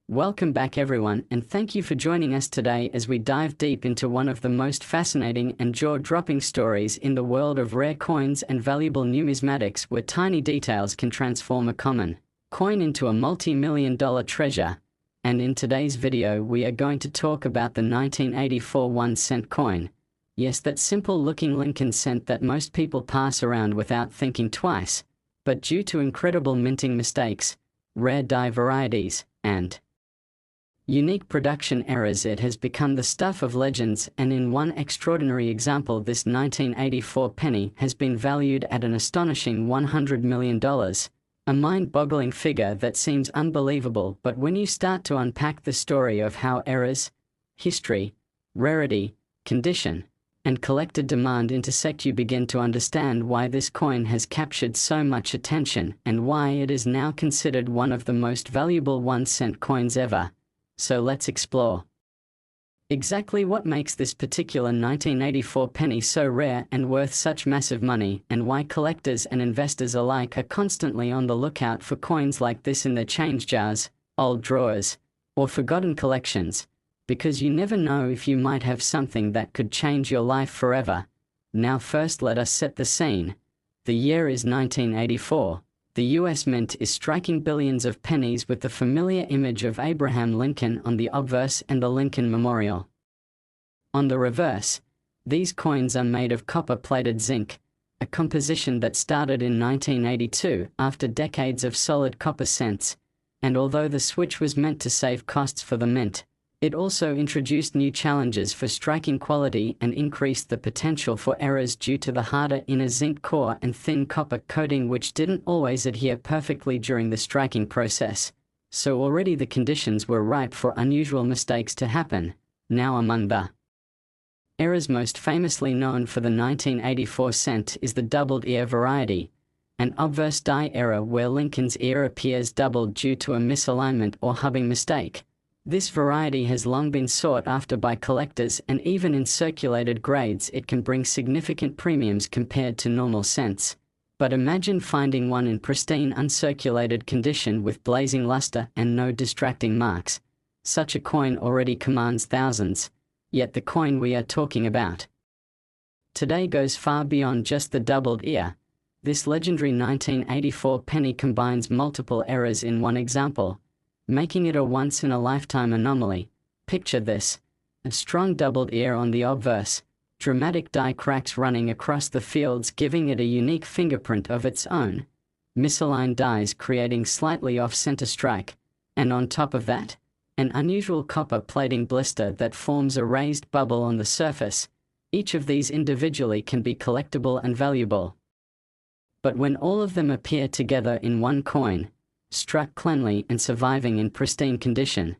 Welcome back everyone, and thank you for joining us today as we dive deep into one of the most fascinating and jaw-dropping stories in the world of rare coins and valuable numismatics, where tiny details can transform a common coin into a multi-million-dollar treasure. And in today's video we are going to talk about the 1984 1-cent coin. Yes, that simple-looking Lincoln cent that most people pass around without thinking twice. But due to incredible minting mistakes, rare die varieties, and unique production errors, it has become the stuff of legends, and in one extraordinary example, this 1984 penny has been valued at an astonishing $100 million. A mind-boggling figure that seems unbelievable, but when you start to unpack the story of how errors, history, rarity, condition, and collector demand intersect, you begin to understand why this coin has captured so much attention and why it is now considered one of the most valuable 1-cent coins ever. So let's explore exactly what makes this particular 1984 penny so rare and worth such massive money, and why collectors and investors alike are constantly on the lookout for coins like this in their change jars, old drawers, or forgotten collections, because you never know if you might have something that could change your life forever. Now first let us set the scene. The year is 1984. The U.S. Mint is striking billions of pennies with the familiar image of Abraham Lincoln on the obverse and the Lincoln Memorial on the reverse. These coins are made of copper-plated zinc, a composition that started in 1982 after decades of solid copper cents, and although the switch was meant to save costs for the mint, it also introduced new challenges for striking quality and increased the potential for errors due to the harder inner zinc core and thin copper coating, which didn't always adhere perfectly during the striking process. So already the conditions were ripe for unusual mistakes to happen. Now among the errors most famously known for the 1984 cent is the doubled ear variety, an obverse die error where Lincoln's ear appears doubled due to a misalignment or hubbing mistake. This variety has long been sought after by collectors, and even in circulated grades it can bring significant premiums compared to normal cents. But imagine finding one in pristine uncirculated condition with blazing luster and no distracting marks. Such a coin already commands thousands, yet the coin we are talking about today goes far beyond just the doubled ear. This legendary 1984 penny combines multiple errors in one example, making it a once-in-a-lifetime anomaly. Picture this: a strong doubled ear on the obverse, dramatic die cracks running across the fields giving it a unique fingerprint of its own, misaligned dies creating slightly off-center strike, and on top of that, an unusual copper plating blister that forms a raised bubble on the surface. Each of these individually can be collectible and valuable. But when all of them appear together in one coin, struck cleanly and surviving in pristine condition,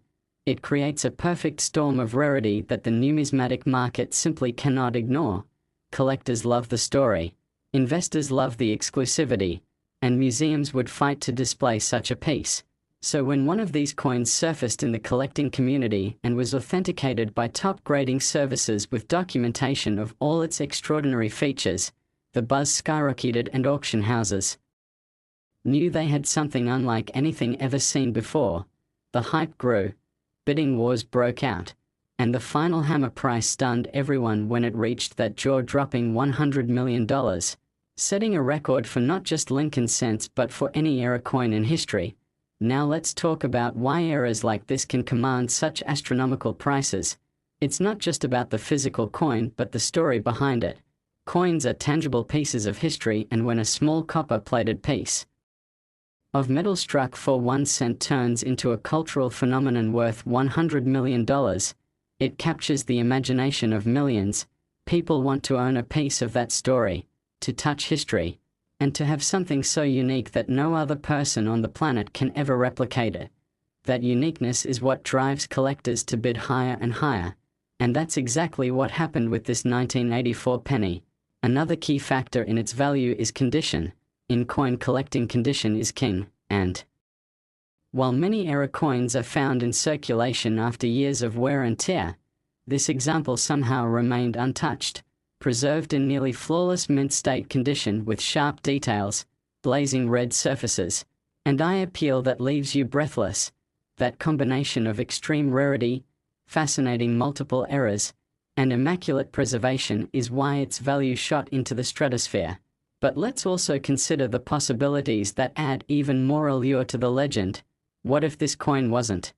it creates a perfect storm of rarity that the numismatic market simply cannot ignore. Collectors love the story, investors love the exclusivity, and museums would fight to display such a piece. So when one of these coins surfaced in the collecting community and was authenticated by top grading services with documentation of all its extraordinary features, the buzz skyrocketed and auction houses knew they had something unlike anything ever seen before. The hype grew, bidding wars broke out, and the final hammer price stunned everyone when it reached that jaw-dropping $100 million, setting a record for not just Lincoln cents but for any era coin in history. Now let's talk about why errors like this can command such astronomical prices. It's not just about the physical coin but the story behind it. Coins are tangible pieces of history, and when a small copper-plated piece of metal struck for 1 cent turns into a cultural phenomenon worth $100 million, it captures the imagination of millions. People want to own a piece of that story, to touch history, and to have something so unique that no other person on the planet can ever replicate it. That uniqueness is what drives collectors to bid higher and higher, and that's exactly what happened with this 1984 penny. Another key factor in its value is condition. In coin collecting, condition is king, and while many era coins are found in circulation after years of wear and tear, this example somehow remained untouched, preserved in nearly flawless mint state condition with sharp details, blazing red surfaces, and eye appeal that leaves you breathless. That combination of extreme rarity, fascinating multiple errors, and immaculate preservation is why its value shot into the stratosphere. But let's also consider the possibilities that add even more allure to the legend. What if this coin wasn't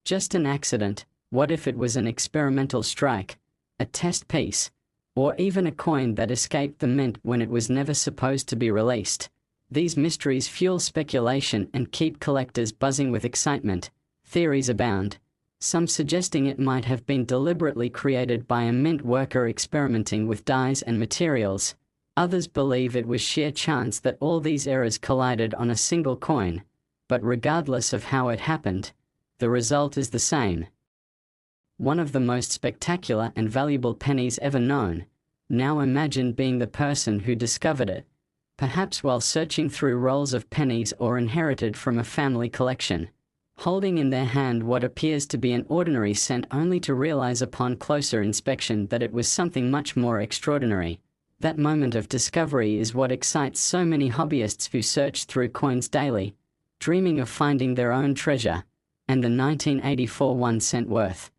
just an accident? What if it was an experimental strike, a test piece, or even a coin that escaped the mint when it was never supposed to be released? These mysteries fuel speculation and keep collectors buzzing with excitement. Theories abound, some suggesting it might have been deliberately created by a mint worker experimenting with dyes and materials. Others believe it was sheer chance that all these errors collided on a single coin. But regardless of how it happened, the result is the same. One of the most spectacular and valuable pennies ever known. Now imagine being the person who discovered it, perhaps while searching through rolls of pennies or inherited from a family collection, holding in their hand what appears to be an ordinary cent, only to realize upon closer inspection that it was something much more extraordinary. That moment of discovery is what excites so many hobbyists who search through coins daily, dreaming of finding their own treasure. And the 1984 1-cent worth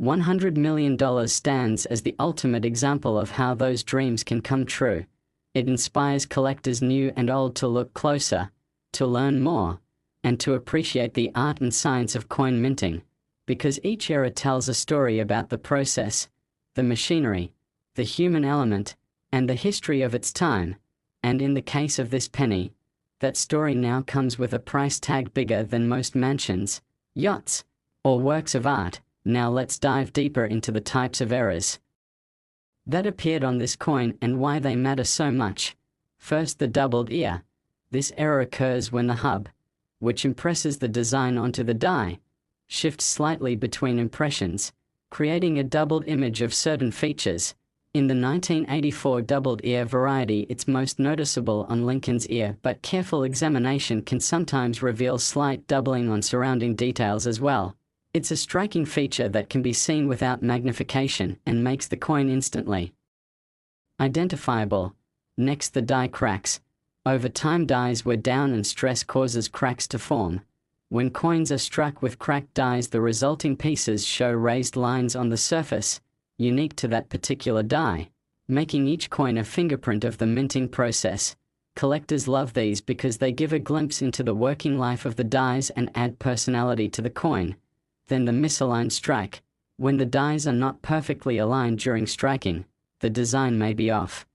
$100 million stands as the ultimate example of how those dreams can come true. It inspires collectors new and old to look closer, to learn more, and to appreciate the art and science of coin minting, because each era tells a story about the process, the machinery, the human element, and the history of its time. And in the case of this penny, that story now comes with a price tag bigger than most mansions, yachts, or works of art. Now let's dive deeper into the types of errors that appeared on this coin and why they matter so much. First, the doubled ear. This error occurs when the hub, which impresses the design onto the die, shifts slightly between impressions, creating a doubled image of certain features. In the 1984 doubled ear variety, it's most noticeable on Lincoln's ear, but careful examination can sometimes reveal slight doubling on surrounding details as well. It's a striking feature that can be seen without magnification and makes the coin instantly identifiable. Next, the die cracks. Over time, dies wear down and stress causes cracks to form. When coins are struck with cracked dies, the resulting pieces show raised lines on the surface, unique to that particular die, making each coin a fingerprint of the minting process. Collectors love these because they give a glimpse into the working life of the dies and add personality to the coin. Then the misaligned strike. When the dies are not perfectly aligned during striking, the design may be off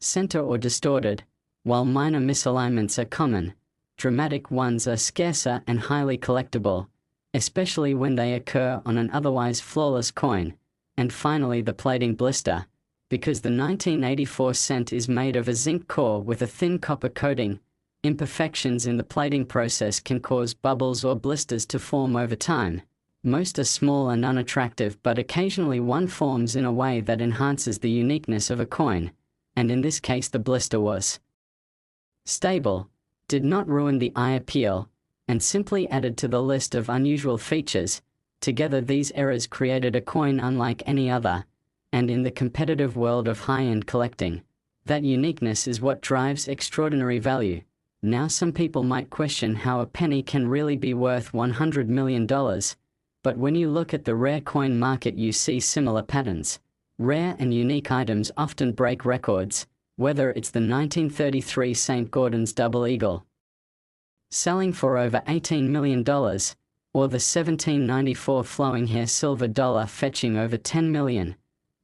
center or distorted. While minor misalignments are common, dramatic ones are scarcer and highly collectible, especially when they occur on an otherwise flawless coin. And finally, the plating blister. Because the 1984 cent is made of a zinc core with a thin copper coating, imperfections in the plating process can cause bubbles or blisters to form over time. Most are small and unattractive, but occasionally one forms in a way that enhances the uniqueness of a coin. And in this case, the blister was stable, did not ruin the eye appeal, and simply added to the list of unusual features. Together, these errors created a coin unlike any other. And in the competitive world of high-end collecting, that uniqueness is what drives extraordinary value. Now, some people might question how a penny can really be worth $100 million. But when you look at the rare coin market, you see similar patterns. Rare and unique items often break records, whether it's the 1933 St. Gordon's Double Eagle, selling for over $18 million, or the 1794 flowing hair silver dollar fetching over $10 million.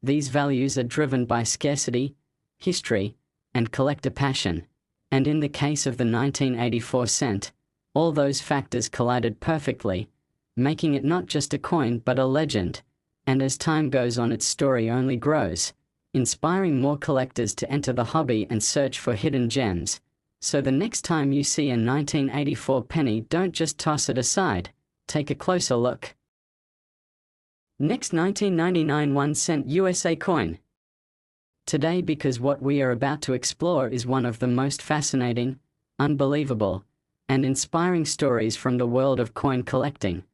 These values are driven by scarcity, history, and collector passion. And in the case of the 1984 cent, all those factors collided perfectly, making it not just a coin but a legend. And as time goes on, its story only grows, inspiring more collectors to enter the hobby and search for hidden gems. So the next time you see a 1984 penny, don't just toss it aside. Take a closer look. Next, 1999 1-cent USA coin. Today, because what we are about to explore is one of the most fascinating, unbelievable, and inspiring stories from the world of coin collecting.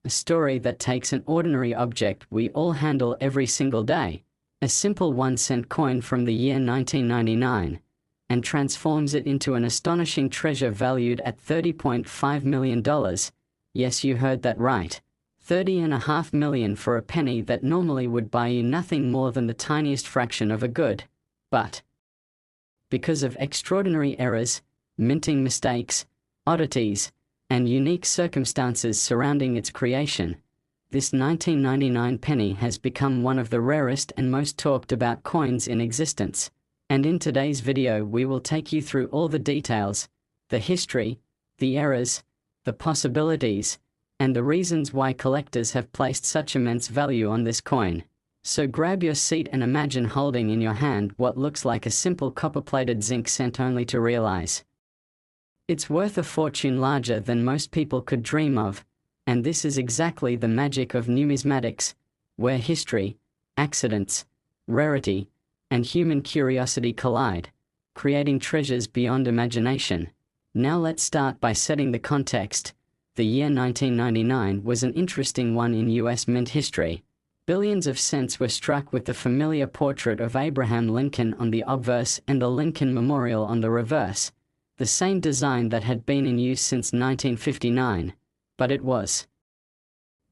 A story that takes an ordinary object we all handle every single day, a simple 1-cent coin from the year 1999, and transforms it into an astonishing treasure valued at $30.5 million. Yes, you heard that right. 30.5 million for a penny that normally would buy you nothing more than the tiniest fraction of a good. But because of extraordinary errors, minting mistakes, oddities, and unique circumstances surrounding its creation, this 1999 penny has become one of the rarest and most talked about coins in existence. And in today's video we will take you through all the details, the history, the errors, the possibilities, and the reasons why collectors have placed such immense value on this coin. So grab your seat and imagine holding in your hand what looks like a simple copper-plated zinc cent, only to realize it's worth a fortune larger than most people could dream of. And this is exactly the magic of numismatics, where history, accidents, rarity, and human curiosity collide, creating treasures beyond imagination. Now let's start by setting the context. The year 1999 was an interesting one in US mint history. Billions of cents were struck with the familiar portrait of Abraham Lincoln on the obverse and the Lincoln Memorial on the reverse, the same design that had been in use since 1959. But it was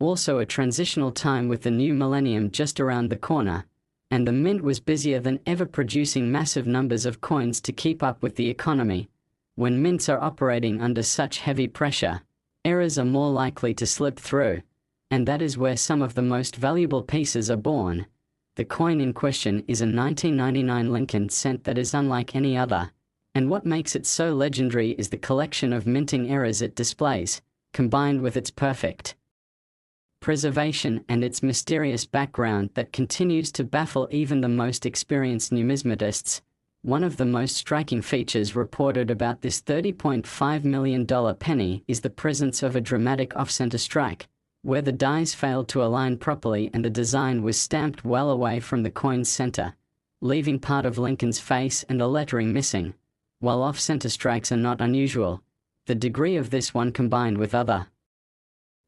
also a transitional time with the new millennium just around the corner, and the mint was busier than ever producing massive numbers of coins to keep up with the economy. When mints are operating under such heavy pressure, errors are more likely to slip through, and that is where some of the most valuable pieces are born. The coin in question is a 1999 Lincoln cent that is unlike any other, and what makes it so legendary is the collection of minting errors it displays, combined with its perfect preservation and its mysterious background that continues to baffle even the most experienced numismatists. One of the most striking features reported about this $30.5 million penny is the presence of a dramatic off-center strike, where the dies failed to align properly and the design was stamped well away from the coin's center, leaving part of Lincoln's face and the lettering missing. While off-center strikes are not unusual, the degree of this one combined with other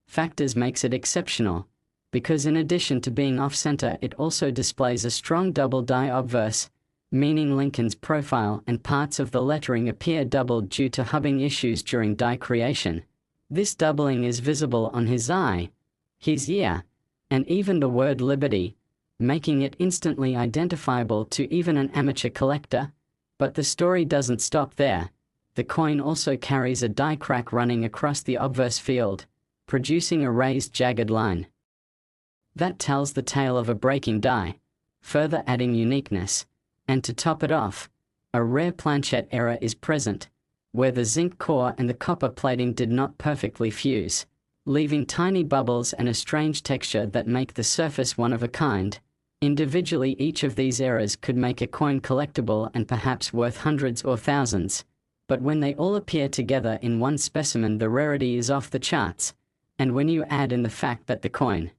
factors makes it exceptional, because in addition to being off-center it also displays a strong double die obverse, meaning Lincoln's profile and parts of the lettering appear doubled due to hubbing issues during die creation. This doubling is visible on his eye, his ear, and even the word liberty, making it instantly identifiable to even an amateur collector. But the story doesn't stop there. The coin also carries a die crack running across the obverse field, producing a raised jagged line that tells the tale of a breaking die, further adding uniqueness. And to top it off, a rare planchette error is present, where the zinc core and the copper plating did not perfectly fuse, leaving tiny bubbles and a strange texture that make the surface one of a kind. Individually, each of these errors could make a coin collectible and perhaps worth hundreds or thousands, but when they all appear together in one specimen, the rarity is off the charts. And when you add in the fact that the coin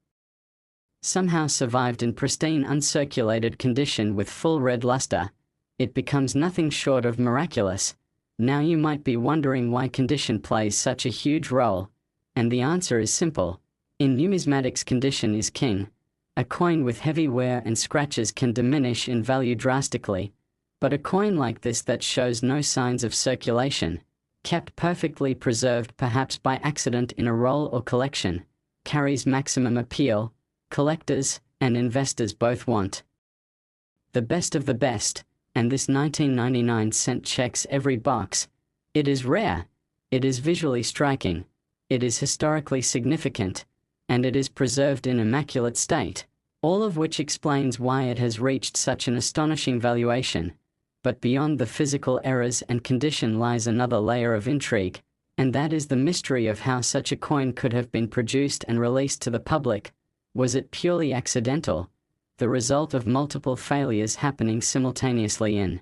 somehow survived in pristine uncirculated condition with full red luster, it becomes nothing short of miraculous. Now you might be wondering why condition plays such a huge role, and the answer is simple. In numismatics, condition is king. A coin with heavy wear and scratches can diminish in value drastically, but a coin like this that shows no signs of circulation, kept perfectly preserved perhaps by accident in a roll or collection, carries maximum appeal. Collectors and investors both want the best of the best, and this 1999 cent checks every box. It is rare, it is visually striking, it is historically significant, and it is preserved in immaculate state, all of which explains why it has reached such an astonishing valuation. But beyond the physical errors and condition lies another layer of intrigue, and that is the mystery of how such a coin could have been produced and released to the public. Was it purely accidental, the result of multiple failures happening simultaneously in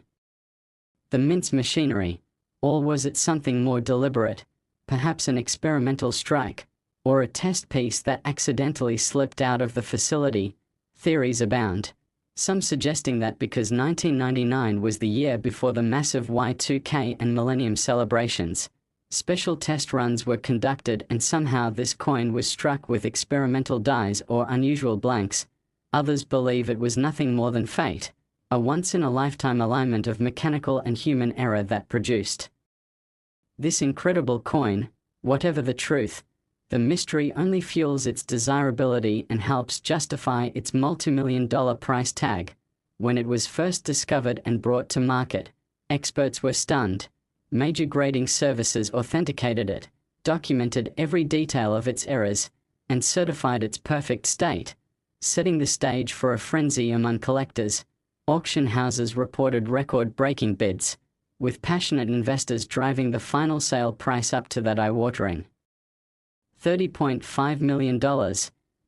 the mint's machinery, or was it something more deliberate, perhaps an experimental strike, or a test piece that accidentally slipped out of the facility? Theories abound, some suggesting that because 1999 was the year before the massive Y2K and Millennium celebrations, special test runs were conducted and somehow this coin was struck with experimental dies or unusual blanks. Others believe it was nothing more than fate, a once-in-a-lifetime alignment of mechanical and human error that produced this incredible coin. Whatever the truth, The mystery only fuels its desirability and helps justify its multi-million-dollar price tag. When it was first discovered and brought to market, experts were stunned. Major grading services authenticated it, documented every detail of its errors, and certified its perfect state, setting the stage for a frenzy among collectors. Auction houses reported record-breaking bids, with passionate investors driving the final sale price up to that eye-watering $30.5 million,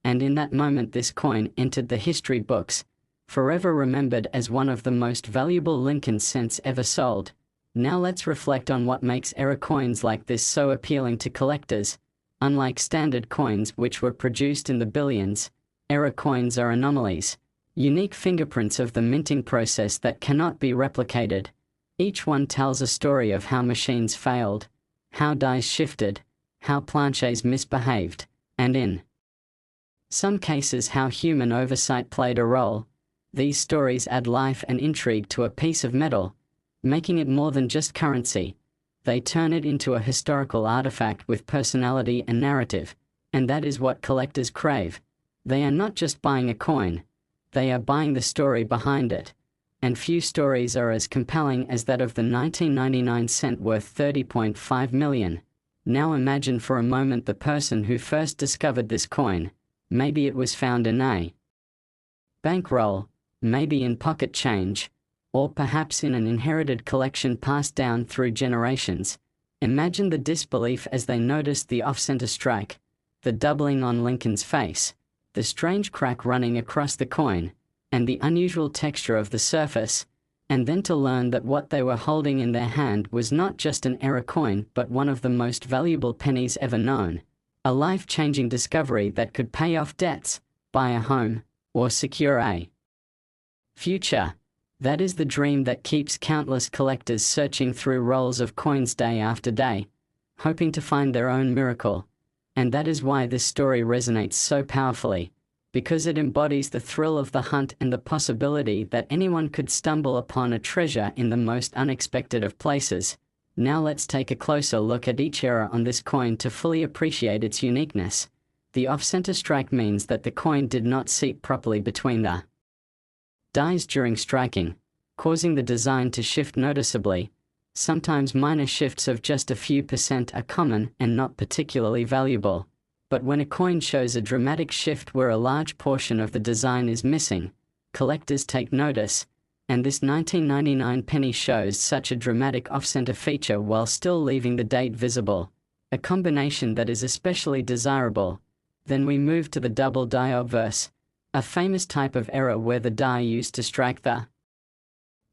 and in that moment this coin entered the history books, forever remembered as one of the most valuable Lincoln cents ever sold. Now let's reflect on what makes error coins like this so appealing to collectors. Unlike standard coins which were produced in the billions, error coins are anomalies, unique fingerprints of the minting process that cannot be replicated. Each one tells a story of how machines failed, how dies shifted, how planches misbehaved, and in some cases how human oversight played a role. These stories add life and intrigue to a piece of metal, making it more than just currency. They turn it into a historical artifact with personality and narrative, and that is what collectors crave. They are not just buying a coin, they are buying the story behind it. And few stories are as compelling as that of the 1999 cent worth $30.5 million. Now imagine for a moment the person who first discovered this coin. Maybe it was found in a bankroll, maybe in pocket change, or perhaps in an inherited collection passed down through generations. Imagine the disbelief as they noticed the off-center strike, the doubling on Lincoln's face, the strange crack running across the coin, and the unusual texture of the surface, and then to learn that what they were holding in their hand was not just an error coin but one of the most valuable pennies ever known. A life-changing discovery that could pay off debts, buy a home, or secure a future. That is the dream that keeps countless collectors searching through rolls of coins day after day, hoping to find their own miracle. And that is why this story resonates so powerfully, because it embodies the thrill of the hunt and the possibility that anyone could stumble upon a treasure in the most unexpected of places. Now let's take a closer look at each error on this coin to fully appreciate its uniqueness. The off-center strike means that the coin did not seat properly between the dies during striking, causing the design to shift noticeably. Sometimes minor shifts of just a few percent are common and not particularly valuable. But when a coin shows a dramatic shift where a large portion of the design is missing, collectors take notice, and this 1999 penny shows such a dramatic off-center feature while still leaving the date visible, a combination that is especially desirable. Then we move to the double die obverse, a famous type of error where the die used to strike the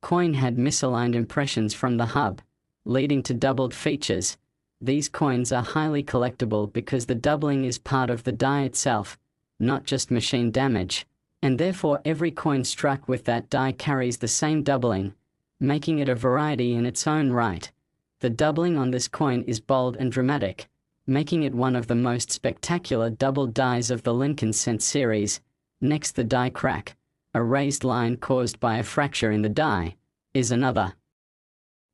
coin had misaligned impressions from the hub, leading to doubled features. These coins are highly collectible because the doubling is part of the die itself, not just machine damage, and therefore every coin struck with that die carries the same doubling, making it a variety in its own right. The doubling on this coin is bold and dramatic, making it one of the most spectacular doubled dies of the Lincoln cent series. Next, the die crack, a raised line caused by a fracture in the die, is another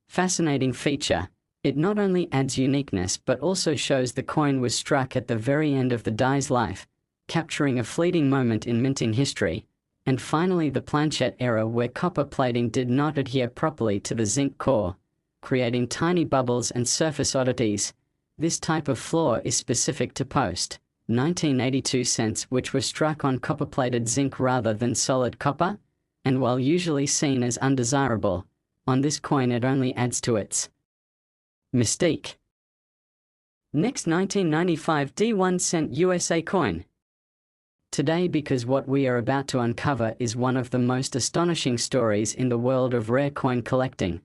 fascinating feature. It not only adds uniqueness but also shows the coin was struck at the very end of the die's life, capturing a fleeting moment in minting history. And finally, the planchet error where copper plating did not adhere properly to the zinc core, creating tiny bubbles and surface oddities. This type of flaw is specific to post-1982 cents which were struck on copper-plated zinc rather than solid copper, and while usually seen as undesirable, on this coin it only adds to its mystique. Next, 1995 D1 cent USA coin. Today, because what we are about to uncover is one of the most astonishing stories in the world of rare coin collecting.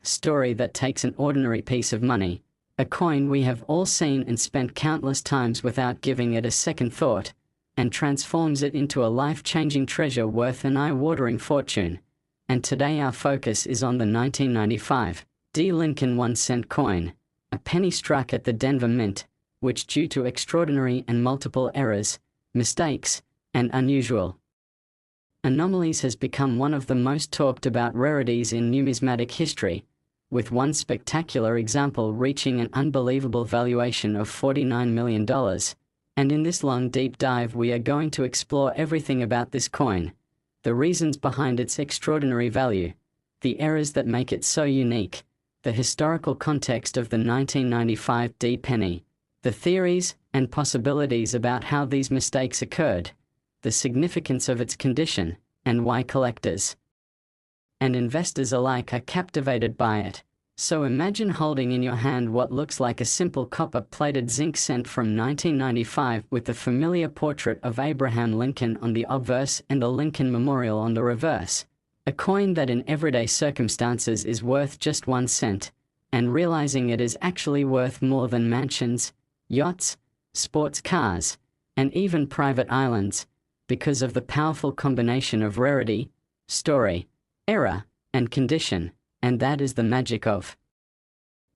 A story that takes an ordinary piece of money, a coin we have all seen and spent countless times without giving it a second thought, and transforms it into a life-changing treasure worth an eye-watering fortune. And today our focus is on the 1995 D Lincoln 1 cent coin, a penny struck at the Denver Mint, which due to extraordinary and multiple errors, mistakes, and unusual anomalies has become one of the most talked about rarities in numismatic history. with one spectacular example reaching an unbelievable valuation of $49 million. And in this long deep dive we are going to explore everything about this coin, the reasons behind its extraordinary value, the errors that make it so unique, the historical context of the 1995 D penny, the theories and possibilities about how these mistakes occurred, the significance of its condition, and why collectors and investors alike are captivated by it. So imagine holding in your hand what looks like a simple copper-plated zinc cent from 1995 with the familiar portrait of Abraham Lincoln on the obverse and a Lincoln Memorial on the reverse. A coin that in everyday circumstances is worth just 1 cent, and realizing it is actually worth more than mansions, yachts, sports cars, and even private islands, because of the powerful combination of rarity, story, error, and condition. And that is the magic of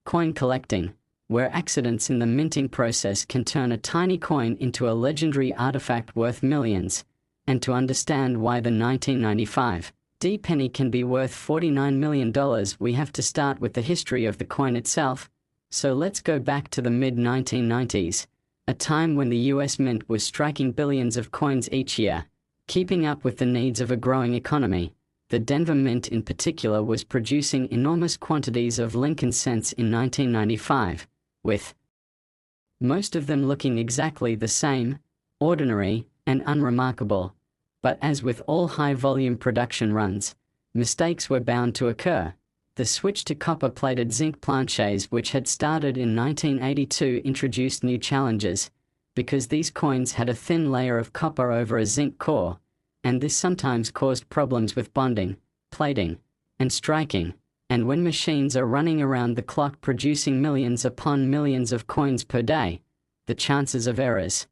coin collecting, where accidents in the minting process can turn a tiny coin into a legendary artifact worth millions. And to understand why the 1995 D penny can be worth $49 million, we have to start with the history of the coin itself. So let's go back to the mid-1990s, a time when the US Mint was striking billions of coins each year, keeping up with the needs of a growing economy. The Denver Mint in particular was producing enormous quantities of Lincoln cents in 1995, with most of them looking exactly the same, ordinary, and unremarkable. But as with all high-volume production runs, mistakes were bound to occur. The switch to copper-plated zinc planchets, which had started in 1982, introduced new challenges, because these coins had a thin layer of copper over a zinc core, and this sometimes caused problems with bonding, plating, and striking. And when machines are running around the clock producing millions upon millions of coins per day, the chances of errors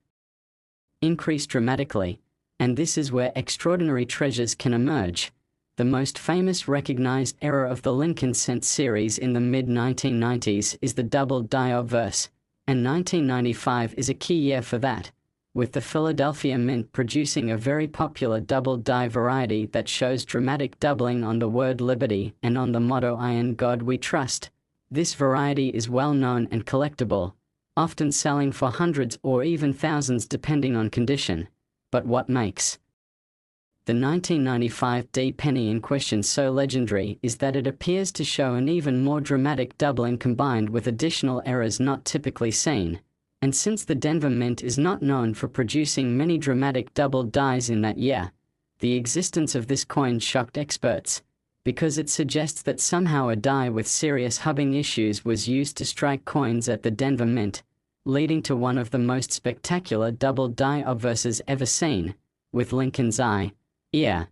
increase dramatically, and this is where extraordinary treasures can emerge. The most famous recognized error of the Lincoln cent series in the mid-1990s is the double die obverse, and 1995 is a key year for that, with the Philadelphia Mint producing a very popular double die variety that shows dramatic doubling on the word liberty and on the motto "I in God we trust." This variety is well known and collectible, often selling for hundreds or even thousands depending on condition. But what makes the 1995 D penny in question so legendary is that it appears to show an even more dramatic doubling combined with additional errors not typically seen. And since the Denver Mint is not known for producing many dramatic double dies in that year, the existence of this coin shocked experts, because it suggests that somehow a die with serious hubbing issues was used to strike coins at the Denver Mint, leading to one of the most spectacular double die obverses ever seen, with Lincoln's eye, ear,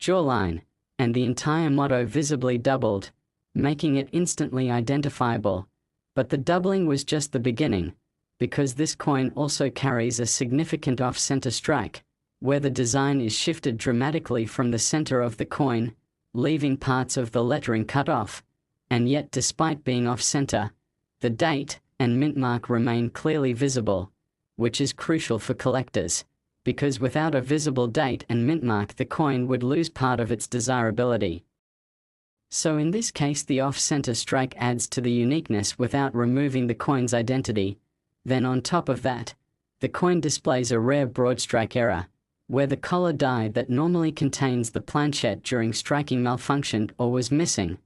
jawline, and the entire motto visibly doubled, making it instantly identifiable. But the doubling was just the beginning, because this coin also carries a significant off-center strike, where the design is shifted dramatically from the center of the coin, leaving parts of the lettering cut off. And yet, despite being off-center, the date and mint mark remain clearly visible, which is crucial for collectors, because without a visible date and mint mark the coin would lose part of its desirability. So in this case the off-center strike adds to the uniqueness without removing the coin's identity. Then on top of that, the coin displays a rare broad strike error, where the collar die that normally contains the planchette during striking malfunctioned or was missing,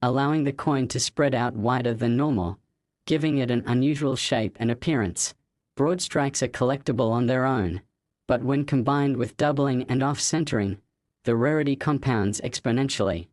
allowing the coin to spread out wider than normal, giving it an unusual shape and appearance. Broad strikes are collectible on their own, but when combined with doubling and off-centering, the rarity compounds exponentially.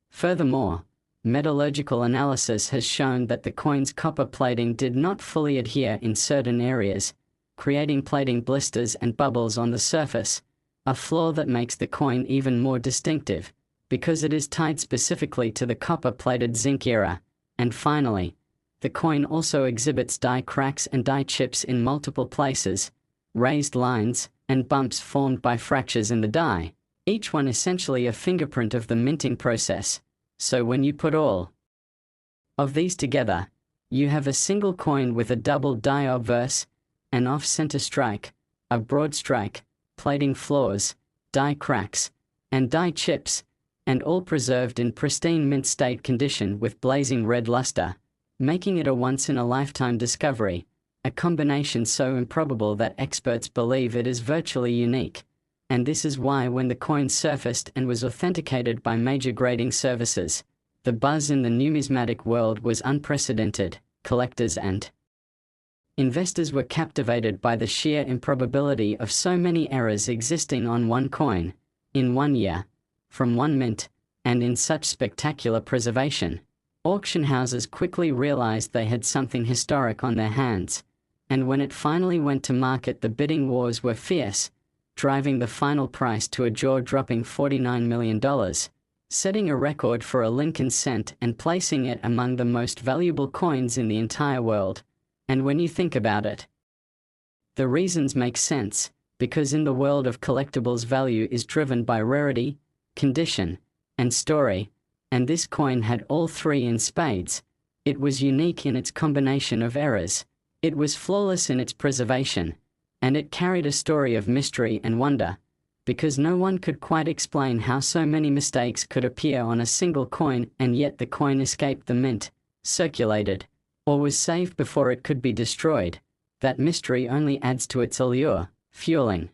Furthermore, metallurgical analysis has shown that the coin's copper plating did not fully adhere in certain areas, creating plating blisters and bubbles on the surface, a flaw that makes the coin even more distinctive, because it is tied specifically to the copper-plated zinc era. And finally, the coin also exhibits die cracks and die chips in multiple places, raised lines, and bumps formed by fractures in the die, each one essentially a fingerprint of the minting process. So when you put all of these together, you have a single coin with a double die obverse, an off-center strike, a broad strike, plating flaws, die cracks, and die chips, and all preserved in pristine mint state condition with blazing red luster, making it a once-in-a-lifetime discovery, a combination so improbable that experts believe it is virtually unique. And this is why when the coin surfaced and was authenticated by major grading services, the buzz in the numismatic world was unprecedented. Collectors and investors were captivated by the sheer improbability of so many errors existing on one coin, in one year, from one mint, and in such spectacular preservation. Auction houses quickly realized they had something historic on their hands, and when it finally went to market, the bidding wars were fierce, driving the final price to a jaw-dropping $49 million, setting a record for a Lincoln cent and placing it among the most valuable coins in the entire world. And when you think about it, the reasons make sense, because in the world of collectibles, value is driven by rarity, condition, and story, and this coin had all three in spades. It was unique in its combination of errors, it was flawless in its preservation, and it carried a story of mystery and wonder, because no one could quite explain how so many mistakes could appear on a single coin and yet the coin escaped the mint, circulated, or was saved before it could be destroyed. That mystery only adds to its allure, fueling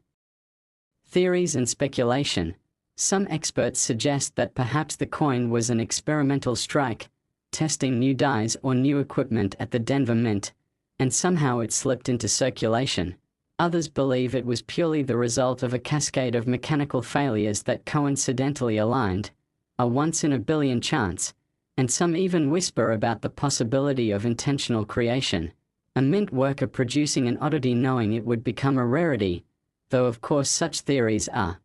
theories and speculation. Some experts suggest that perhaps the coin was an experimental strike, testing new dies or new equipment at the Denver Mint, and somehow it slipped into circulation. Others believe it was purely the result of a cascade of mechanical failures that coincidentally aligned, a once-in-a-billion chance, and some even whisper about the possibility of intentional creation, a mint worker producing an oddity knowing it would become a rarity, though of course such theories are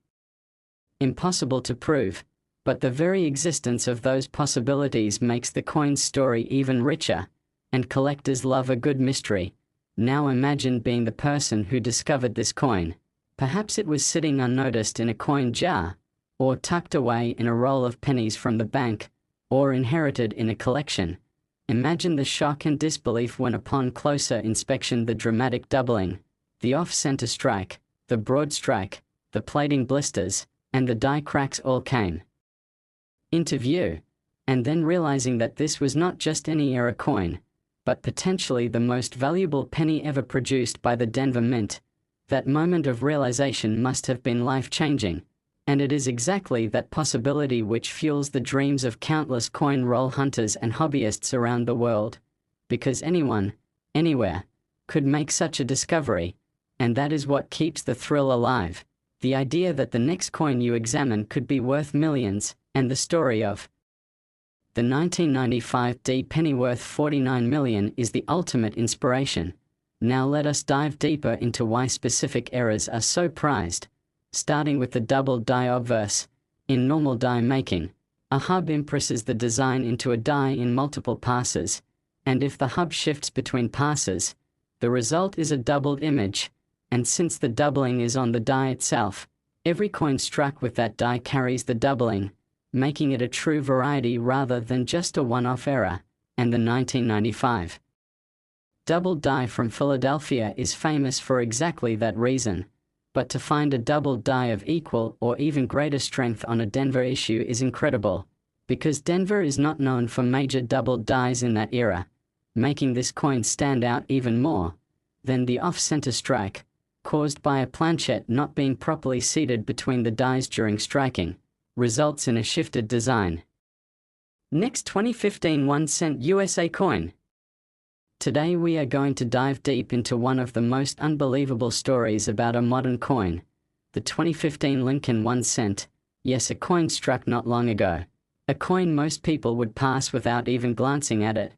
impossible to prove, but the very existence of those possibilities makes the coin's story even richer, and collectors love a good mystery. Now imagine being the person who discovered this coin. Perhaps it was sitting unnoticed in a coin jar, or tucked away in a roll of pennies from the bank, or inherited in a collection. Imagine the shock and disbelief when upon closer inspection the dramatic doubling, the off-center strike, the broad strike, the plating blisters, and the die cracks all came into view, and then realizing that this was not just any era coin, but potentially the most valuable penny ever produced by the Denver Mint. That moment of realization must have been life-changing, and it is exactly that possibility which fuels the dreams of countless coin roll hunters and hobbyists around the world, because anyone, anywhere, could make such a discovery, and that is what keeps the thrill alive. The idea that the next coin you examine could be worth millions, and the story of the 1995 D penny worth $49 million is the ultimate inspiration. Now let us dive deeper into why specific errors are so prized, starting with the double die obverse. In normal die making, a hub impresses the design into a die in multiple passes, and if the hub shifts between passes, the result is a doubled image. And since the doubling is on the die itself, every coin struck with that die carries the doubling, making it a true variety rather than just a one-off error. And the 1995 double die from Philadelphia is famous for exactly that reason. But to find a double die of equal or even greater strength on a Denver issue is incredible, because Denver is not known for major double dies in that era, making this coin stand out even more. Then the off-center strike, caused by a planchette not being properly seated between the dies during striking, results in a shifted design. Next, 2015 1-cent USA coin. Today we are going to dive deep into one of the most unbelievable stories about a modern coin, the 2015 Lincoln 1 cent. Yes, a coin struck not long ago. A coin most people would pass without even glancing at it.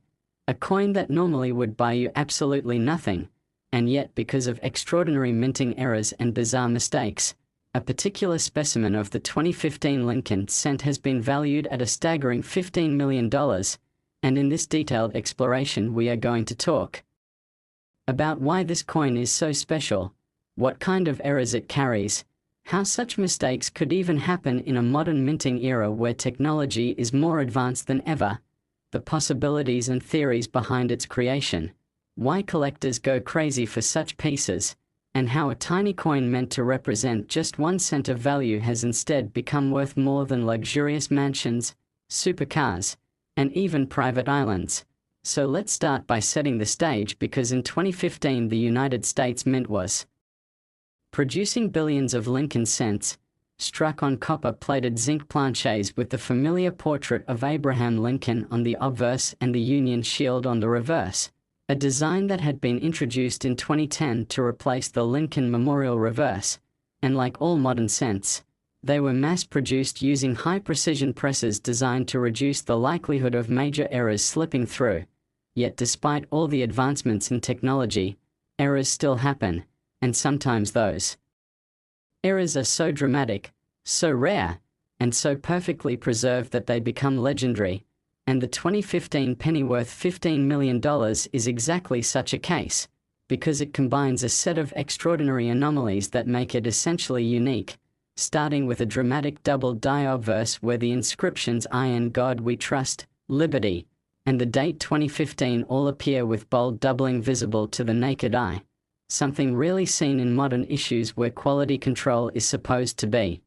A coin that normally would buy you absolutely nothing. And yet, because of extraordinary minting errors and bizarre mistakes, a particular specimen of the 2015 Lincoln cent has been valued at a staggering $15 million, and in this detailed exploration we are going to talk about why this coin is so special, what kind of errors it carries, how such mistakes could even happen in a modern minting era where technology is more advanced than ever, the possibilities and theories behind its creation, why collectors go crazy for such pieces, and how a tiny coin meant to represent just 1 cent of value has instead become worth more than luxurious mansions, supercars, and even private islands. So let's start by setting the stage, because in 2015 the United States Mint was producing billions of Lincoln cents, struck on copper-plated zinc planchets with the familiar portrait of Abraham Lincoln on the obverse and the Union Shield on the reverse, a design that had been introduced in 2010 to replace the Lincoln Memorial reverse, and like all modern cents, they were mass-produced using high-precision presses designed to reduce the likelihood of major errors slipping through. Yet despite all the advancements in technology, errors still happen, and sometimes those errors are so dramatic, so rare, and so perfectly preserved that they become legendary, and the 2015 penny worth $15 million is exactly such a case, because it combines a set of extraordinary anomalies that make it essentially unique, starting with a dramatic double-die obverse where the inscriptions "I in God We Trust, Liberty," and the date 2015 all appear with bold doubling visible to the naked eye, something rarely seen in modern issues where quality control is supposed to be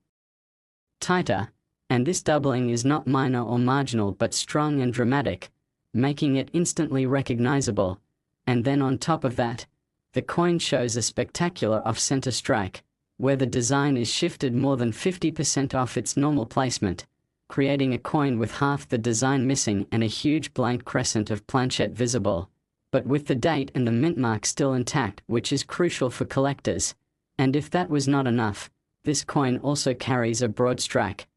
tighter, and this doubling is not minor or marginal but strong and dramatic, making it instantly recognizable. And then on top of that, the coin shows a spectacular off-center strike, where the design is shifted more than 50% off its normal placement, creating a coin with half the design missing and a huge blank crescent of planchette visible, but with the date and the mint mark still intact, which is crucial for collectors. And if that was not enough, this coin also carries a broad strike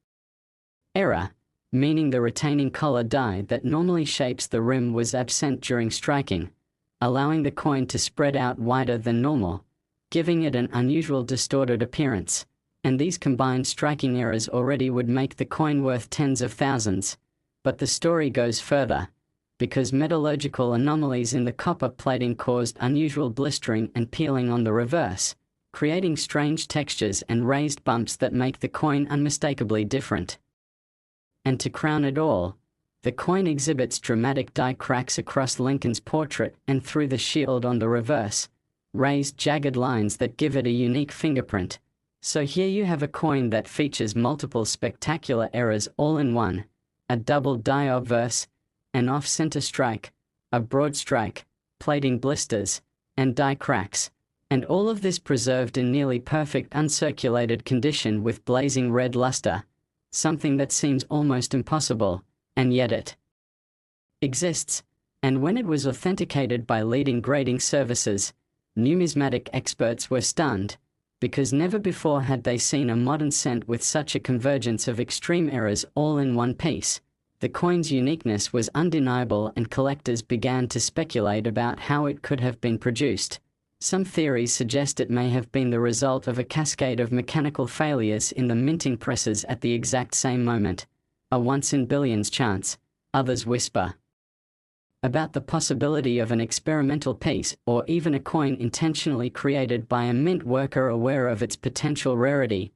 error, meaning the retaining collar die that normally shapes the rim was absent during striking, allowing the coin to spread out wider than normal, giving it an unusual distorted appearance. And these combined striking errors already would make the coin worth tens of thousands. But the story goes further, because metallurgical anomalies in the copper plating caused unusual blistering and peeling on the reverse, creating strange textures and raised bumps that make the coin unmistakably different. And to crown it all, the coin exhibits dramatic die cracks across Lincoln's portrait and through the shield on the reverse, raised jagged lines that give it a unique fingerprint. So here you have a coin that features multiple spectacular errors all in one: a double die obverse, an off-center strike, a broad strike, plating blisters, and die cracks, and all of this preserved in nearly perfect uncirculated condition with blazing red luster, something that seems almost impossible, and yet it exists. And when it was authenticated by leading grading services, numismatic experts were stunned, because never before had they seen a modern cent with such a convergence of extreme errors all in one piece. The coin's uniqueness was undeniable, and collectors began to speculate about how it could have been produced. Some theories suggest it may have been the result of a cascade of mechanical failures in the minting presses at the exact same moment, a once-in-billions chance. Others whisper about the possibility of an experimental piece, or even a coin intentionally created by a mint worker aware of its potential rarity,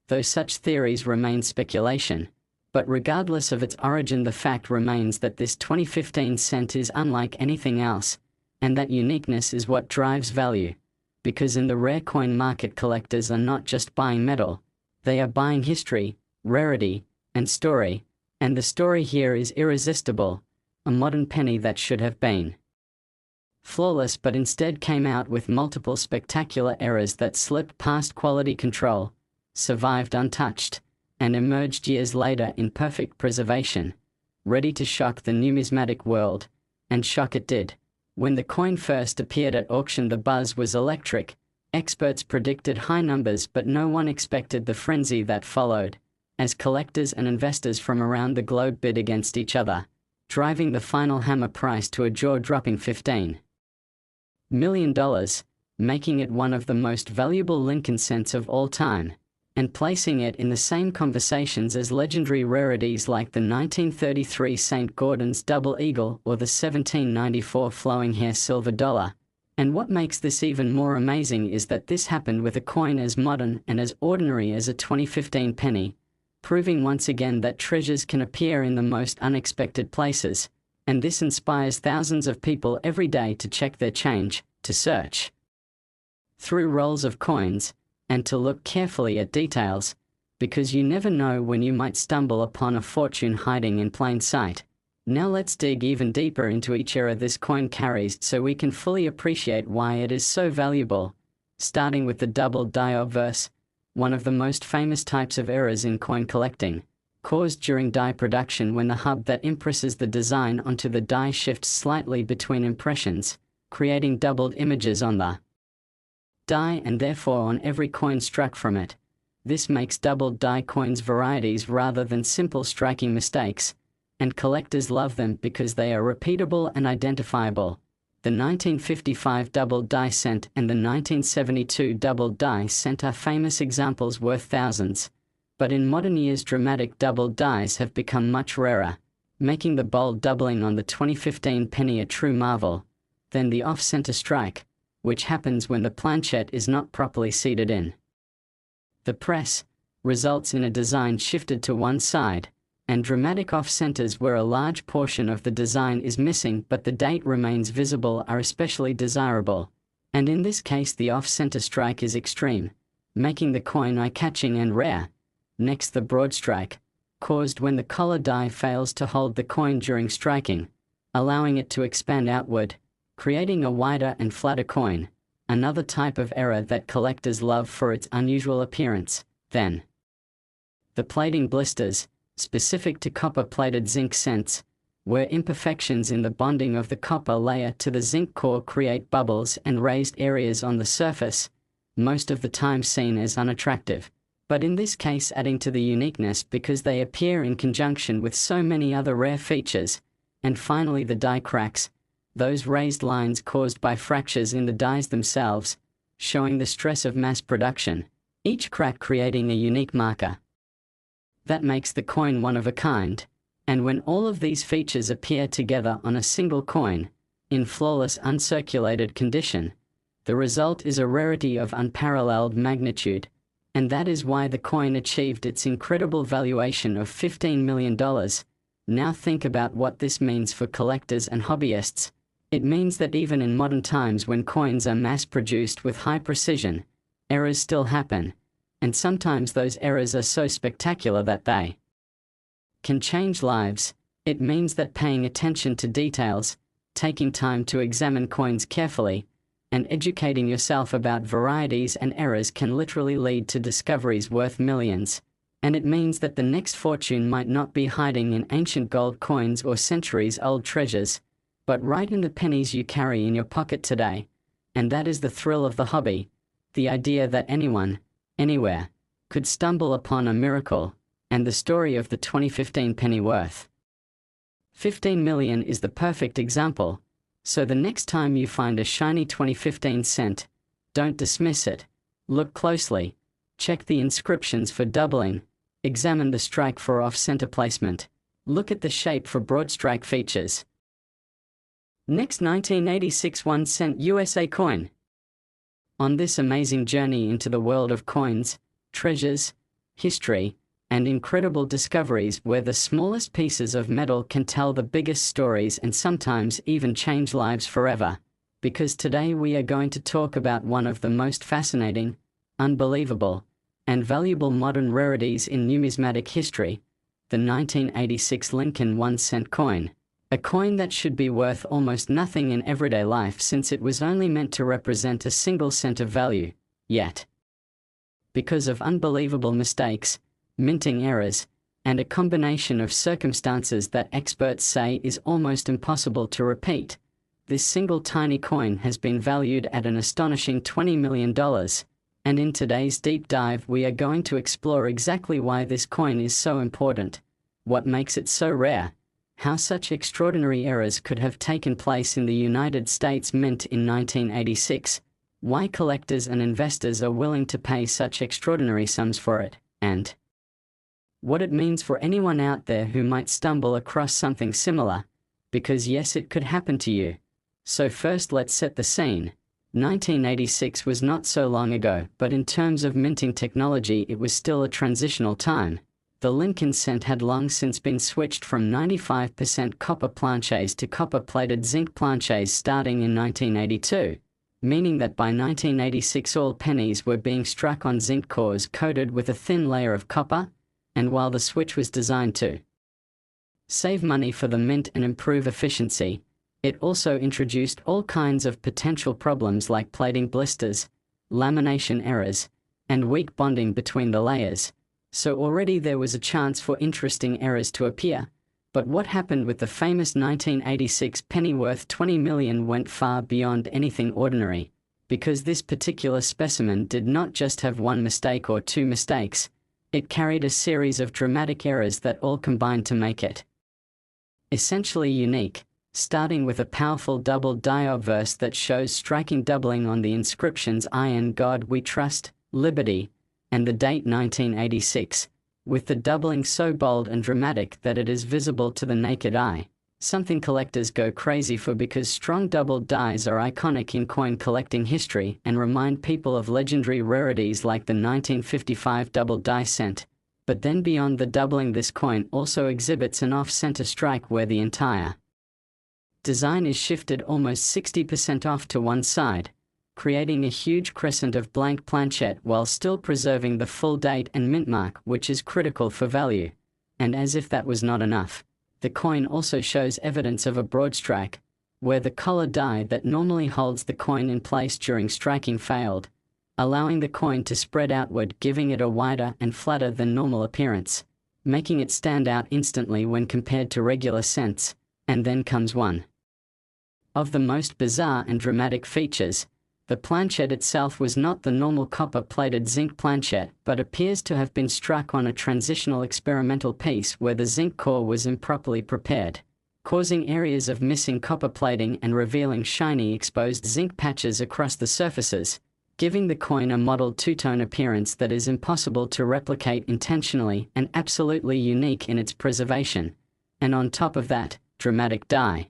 though such theories remain speculation. But regardless of its origin, the fact remains that this 2015 cent is unlike anything else, and that uniqueness is what drives value. Because in the rare coin market, collectors are not just buying metal, they are buying history, rarity, and story, and the story here is irresistible: a modern penny that should have been flawless but instead came out with multiple spectacular errors that slipped past quality control, survived untouched, and emerged years later in perfect preservation, ready to shock the numismatic world. And shock it did. When the coin first appeared at auction, the buzz was electric. Experts predicted high numbers, but no one expected the frenzy that followed, as collectors and investors from around the globe bid against each other, driving the final hammer price to a jaw-dropping $15 million, making it one of the most valuable Lincoln cents of all time, and placing it in the same conversations as legendary rarities like the 1933 St. Gordon's Double Eagle or the 1794 Flowing Hair Silver Dollar. And what makes this even more amazing is that this happened with a coin as modern and as ordinary as a 2015 penny, proving once again that treasures can appear in the most unexpected places. And this inspires thousands of people every day to check their change, to search through rolls of coins, and to look carefully at details, because you never know when you might stumble upon a fortune hiding in plain sight. Now let's dig even deeper into each era this coin carries so we can fully appreciate why it is so valuable. Starting with the double die obverse, one of the most famous types of errors in coin collecting, caused during die production when the hub that impresses the design onto the die shifts slightly between impressions, creating doubled images on the die and therefore on every coin struck from it. This makes doubled die coins varieties rather than simple striking mistakes, and collectors love them because they are repeatable and identifiable. The 1955 doubled die cent and the 1972 doubled die cent are famous examples worth thousands. But in modern years, dramatic doubled dies have become much rarer, making the bold doubling on the 2015 penny a true marvel. Then the off-center strike, which happens when the planchette is not properly seated in the press, results in a design shifted to one side, and dramatic off-centers where a large portion of the design is missing but the date remains visible are especially desirable. And in this case the off-center strike is extreme, making the coin eye-catching and rare. Next, the broad strike, caused when the collar die fails to hold the coin during striking, allowing it to expand outward, creating a wider and flatter coin, another type of error that collectors love for its unusual appearance. Then, the plating blisters, specific to copper-plated zinc cents, where imperfections in the bonding of the copper layer to the zinc core create bubbles and raised areas on the surface, most of the time seen as unattractive, but in this case adding to the uniqueness because they appear in conjunction with so many other rare features. And finally, the die cracks, those raised lines caused by fractures in the dies themselves, showing the stress of mass production, each crack creating a unique marker that makes the coin one of a kind. And when all of these features appear together on a single coin, in flawless uncirculated condition, the result is a rarity of unparalleled magnitude, and that is why the coin achieved its incredible valuation of $15 million. Now think about what this means for collectors and hobbyists. It means that even in modern times when coins are mass-produced with high precision, errors still happen, and sometimes those errors are so spectacular that they can change lives. It means that paying attention to details, taking time to examine coins carefully, and educating yourself about varieties and errors can literally lead to discoveries worth millions. And it means that the next fortune might not be hiding in ancient gold coins or centuries-old treasures, but right in the pennies you carry in your pocket today. And that is the thrill of the hobby, the idea that anyone, anywhere, could stumble upon a miracle, and the story of the 2015 penny worth $15 million is the perfect example. So the next time you find a shiny 2015 cent, don't dismiss it. Look closely, check the inscriptions for doubling, examine the strike for off-center placement, look at the shape for broad strike features. Next, 1986 1 cent USA coin. On this amazing journey into the world of coins, treasures, history, and incredible discoveries where the smallest pieces of metal can tell the biggest stories and sometimes even change lives forever. Because today we are going to talk about one of the most fascinating, unbelievable, and valuable modern rarities in numismatic history, the 1986 Lincoln 1 cent coin. A coin that should be worth almost nothing in everyday life since it was only meant to represent a single cent of value. Yet, because of unbelievable mistakes, minting errors, and a combination of circumstances that experts say is almost impossible to repeat, this single tiny coin has been valued at an astonishing $20 million. And in today's deep dive we are going to explore exactly why this coin is so important, what makes it so rare, how such extraordinary errors could have taken place in the United States Mint in 1986, why collectors and investors are willing to pay such extraordinary sums for it, and what it means for anyone out there who might stumble across something similar, because yes, it could happen to you. So first let's set the scene. 1986 was not so long ago, but in terms of minting technology it was still a transitional time. The Lincoln cent had long since been switched from 95% copper planchets to copper-plated zinc planchets starting in 1982. meaning that by 1986 all pennies were being struck on zinc cores coated with a thin layer of copper, and while the switch was designed to save money for the mint and improve efficiency, it also introduced all kinds of potential problems like plating blisters, lamination errors, and weak bonding between the layers. So already there was a chance for interesting errors to appear. But what happened with the famous 1986 penny worth 20 million went far beyond anything ordinary, because this particular specimen did not just have one mistake or two mistakes, it carried a series of dramatic errors that all combined to make it essentially unique, starting with a powerful double die obverse that shows striking doubling on the inscriptions "I in God We Trust, Liberty," and the date 1986, with the doubling so bold and dramatic that it is visible to the naked eye, something collectors go crazy for because strong doubled dies are iconic in coin collecting history and remind people of legendary rarities like the 1955 double die cent. But then beyond the doubling, this coin also exhibits an off-center strike where the entire design is shifted almost 60% off to one side, creating a huge crescent of blank planchette while still preserving the full date and mint mark, which is critical for value. And as if that was not enough, the coin also shows evidence of a broad strike, where the collar die that normally holds the coin in place during striking failed, allowing the coin to spread outward, giving it a wider and flatter than normal appearance, making it stand out instantly when compared to regular cents. And then comes one of the most bizarre and dramatic features. The planchette itself was not the normal copper-plated zinc planchette, but appears to have been struck on a transitional experimental piece where the zinc core was improperly prepared, causing areas of missing copper plating and revealing shiny exposed zinc patches across the surfaces, giving the coin a mottled two-tone appearance that is impossible to replicate intentionally and absolutely unique in its preservation. And on top of that, dramatic die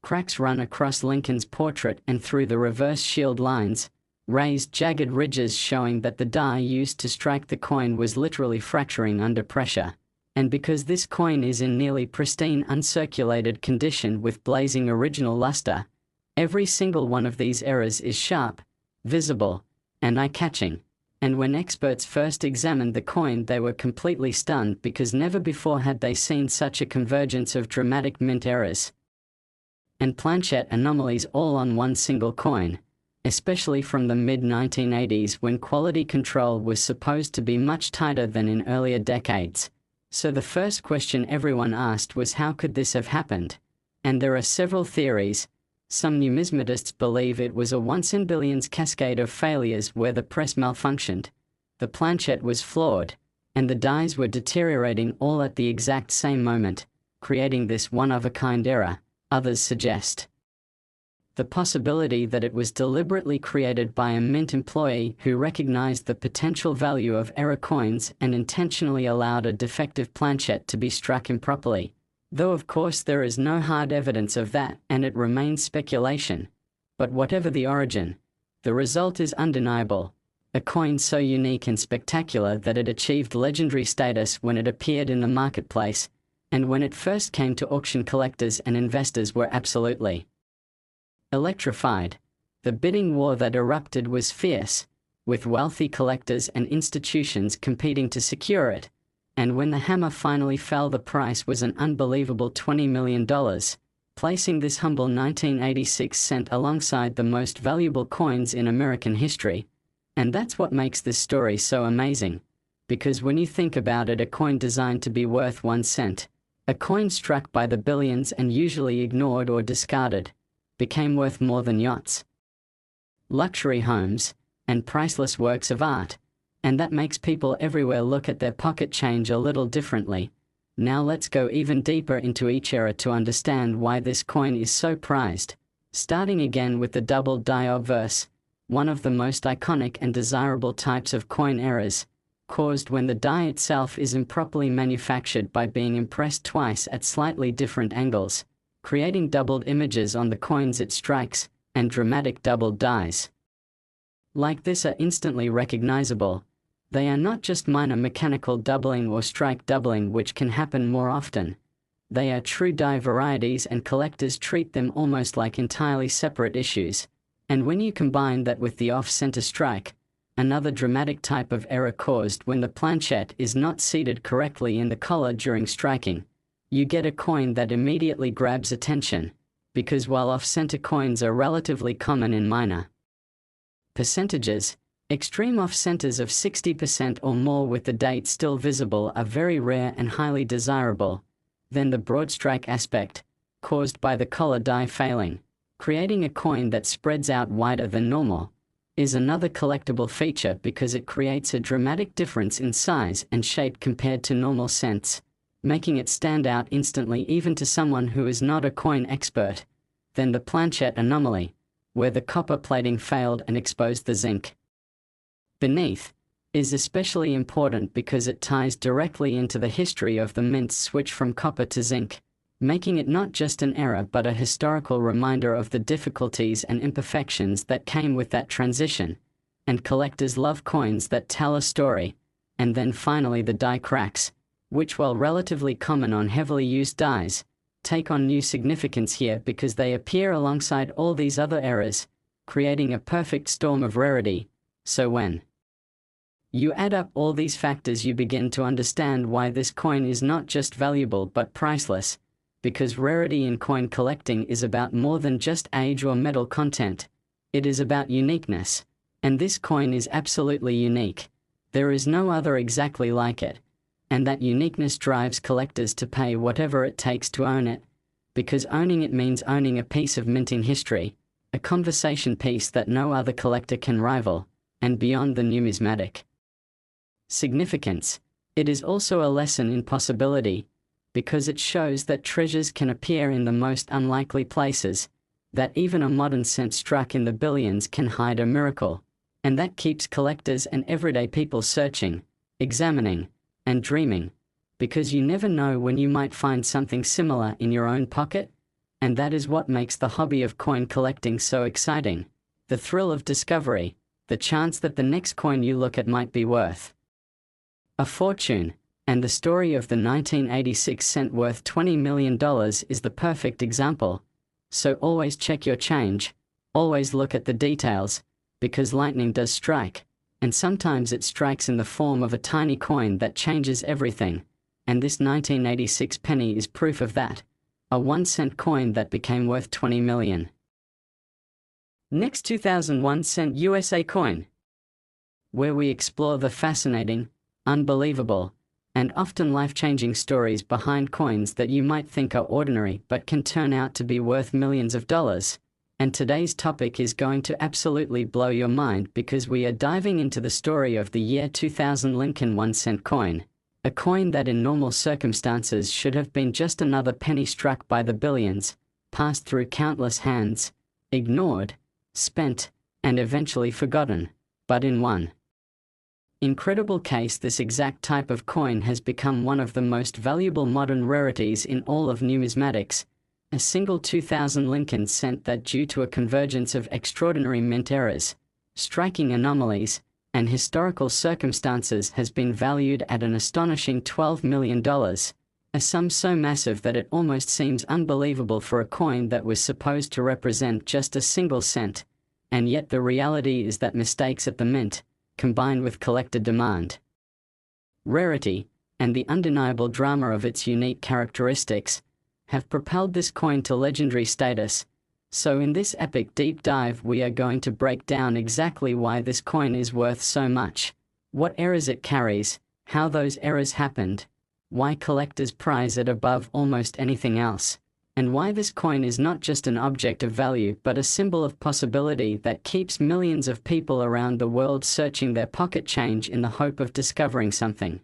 cracks run across Lincoln's portrait and through the reverse shield lines, raised jagged ridges showing that the die used to strike the coin was literally fracturing under pressure. And because this coin is in nearly pristine uncirculated condition with blazing original luster, every single one of these errors is sharp, visible, and eye-catching. And when experts first examined the coin, they were completely stunned because never before had they seen such a convergence of dramatic mint errors and planchette anomalies all on one single coin, especially from the mid-1980s when quality control was supposed to be much tighter than in earlier decades. So the first question everyone asked was, how could this have happened? And there are several theories. Some numismatists believe it was a once-in-billions cascade of failures where the press malfunctioned, the planchette was flawed, and the dies were deteriorating all at the exact same moment, creating this one-of-a-kind error. Others suggest the possibility that it was deliberately created by a mint employee who recognized the potential value of error coins and intentionally allowed a defective planchette to be struck improperly. Though of course there is no hard evidence of that and it remains speculation. But whatever the origin, the result is undeniable. A coin so unique and spectacular that it achieved legendary status when it appeared in the marketplace, and when it first came to auction, collectors and investors were absolutely electrified. The bidding war that erupted was fierce, with wealthy collectors and institutions competing to secure it. And when the hammer finally fell, the price was an unbelievable $20 million, placing this humble 1986 cent alongside the most valuable coins in American history. And that's what makes this story so amazing. Because when you think about it, a coin designed to be worth 1 cent, a coin struck by the billions and usually ignored or discarded, became worth more than yachts, luxury homes, and priceless works of art. And that makes people everywhere look at their pocket change a little differently. Now let's go even deeper into each era to understand why this coin is so prized. Starting again with the double die obverse, one of the most iconic and desirable types of coin errors, caused when the die itself is improperly manufactured by being impressed twice at slightly different angles, creating doubled images on the coins it strikes, and dramatic doubled dies like this are instantly recognizable. They are not just minor mechanical doubling or strike doubling, which can happen more often. They are true die varieties, and collectors treat them almost like entirely separate issues. And when you combine that with the off-center strike, another dramatic type of error caused when the planchette is not seated correctly in the collar during striking, you get a coin that immediately grabs attention, because while off-center coins are relatively common in minor percentages, extreme off-centers of 60% or more with the date still visible are very rare and highly desirable. Then the broad strike aspect, caused by the collar die failing, creating a coin that spreads out wider than normal, is another collectible feature because it creates a dramatic difference in size and shape compared to normal cents, making it stand out instantly even to someone who is not a coin expert. Then the planchette anomaly, where the copper plating failed and exposed the zinc beneath, is especially important because it ties directly into the history of the mint's switch from copper to zinc, making it not just an error but a historical reminder of the difficulties and imperfections that came with that transition. And collectors love coins that tell a story. And then finally the die cracks, which, while relatively common on heavily used dies, take on new significance here because they appear alongside all these other errors, creating a perfect storm of rarity. So when you add up all these factors, you begin to understand why this coin is not just valuable but priceless, because rarity in coin collecting is about more than just age or metal content. It is about uniqueness, and this coin is absolutely unique. There is no other exactly like it, and that uniqueness drives collectors to pay whatever it takes to own it, because owning it means owning a piece of minting history, a conversation piece that no other collector can rival. And beyond the numismatic significance, it is also a lesson in possibility, because it shows that treasures can appear in the most unlikely places, that even a modern cent struck in the billions can hide a miracle, and that keeps collectors and everyday people searching, examining, and dreaming, because you never know when you might find something similar in your own pocket. And that is what makes the hobby of coin collecting so exciting: the thrill of discovery, the chance that the next coin you look at might be worth a fortune. And the story of the 1986 cent worth $20 million is the perfect example. So always check your change, always look at the details, because lightning does strike, and sometimes it strikes in the form of a tiny coin that changes everything. And this 1986 penny is proof of that, a 1-cent coin that became worth $20 million. Next, 2001 cent USA coin, where we explore the fascinating, unbelievable, and often life-changing stories behind coins that you might think are ordinary but can turn out to be worth millions of dollars. And today's topic is going to absolutely blow your mind because we are diving into the story of the year 2000 Lincoln 1-cent coin, a coin that in normal circumstances should have been just another penny struck by the billions, passed through countless hands, ignored, spent, and eventually forgotten. But in one incredible case, this exact type of coin has become one of the most valuable modern rarities in all of numismatics, a single 2000 Lincoln cent that, due to a convergence of extraordinary mint errors, striking anomalies, and historical circumstances, has been valued at an astonishing $12 million, a sum so massive that it almost seems unbelievable for a coin that was supposed to represent just a single cent. And yet the reality is that mistakes at the mint, combined with collector demand, rarity, and the undeniable drama of its unique characteristics, have propelled this coin to legendary status. So in this epic deep dive, we are going to break down exactly why this coin is worth so much, what errors it carries, how those errors happened, why collectors prize it above almost anything else, and why this coin is not just an object of value but a symbol of possibility that keeps millions of people around the world searching their pocket change in the hope of discovering something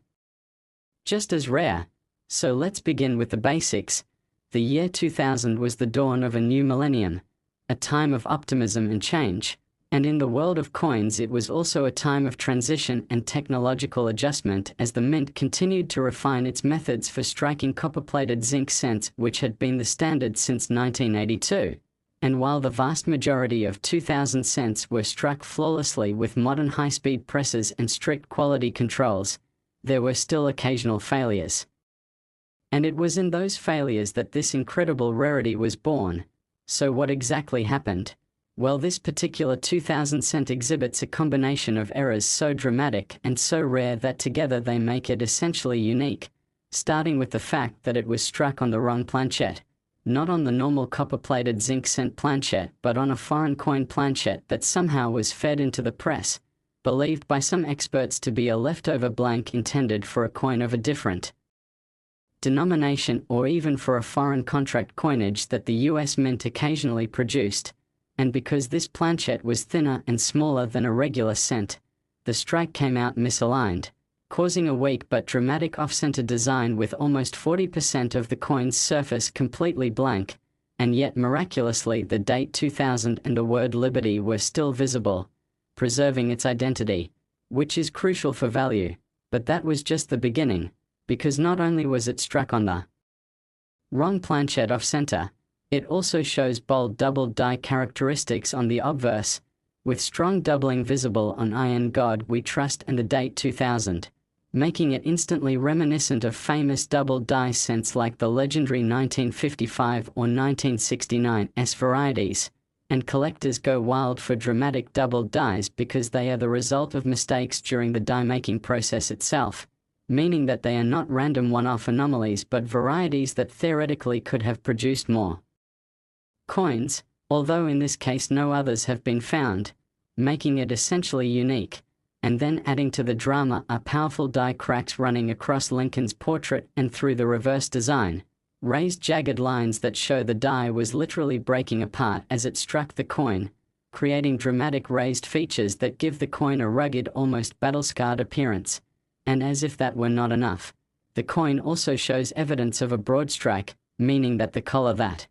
just as rare. So let's begin with the basics. The year 2000 was the dawn of a new millennium, a time of optimism and change, and in the world of coins it was also a time of transition and technological adjustment as the mint continued to refine its methods for striking copper-plated zinc cents, which had been the standard since 1982. And while the vast majority of 2000 cents were struck flawlessly with modern high-speed presses and strict quality controls, there were still occasional failures. And it was in those failures that this incredible rarity was born. So what exactly happened? Well, this particular 2000 cent exhibits a combination of errors so dramatic and so rare that together they make it essentially unique, starting with the fact that it was struck on the wrong planchette. Not on the normal copper-plated zinc cent planchette, but on a foreign coin planchette that somehow was fed into the press, believed by some experts to be a leftover blank intended for a coin of a different denomination, or even for a foreign contract coinage that the US Mint occasionally produced. And because this planchette was thinner and smaller than a regular cent, the strike came out misaligned, causing a weak but dramatic off-center design with almost 40% of the coin's surface completely blank, and yet miraculously the date 2000 and the word Liberty were still visible, preserving its identity, which is crucial for value. But that was just the beginning, because not only was it struck on the wrong planchette off-center, it also shows bold doubled die characteristics on the obverse, with strong doubling visible on I In God We Trust and the date 2000, making it instantly reminiscent of famous double die cents like the legendary 1955 or 1969 S varieties, and collectors go wild for dramatic doubled dies because they are the result of mistakes during the die-making process itself, meaning that they are not random one-off anomalies but varieties that theoretically could have produced more coins, although in this case no others have been found, making it essentially unique. And then adding to the drama are powerful die cracks running across Lincoln's portrait and through the reverse design, raised jagged lines that show the die was literally breaking apart as it struck the coin, creating dramatic raised features that give the coin a rugged, almost battle-scarred appearance. And as if that were not enough, the coin also shows evidence of a broad strike, meaning that the collar that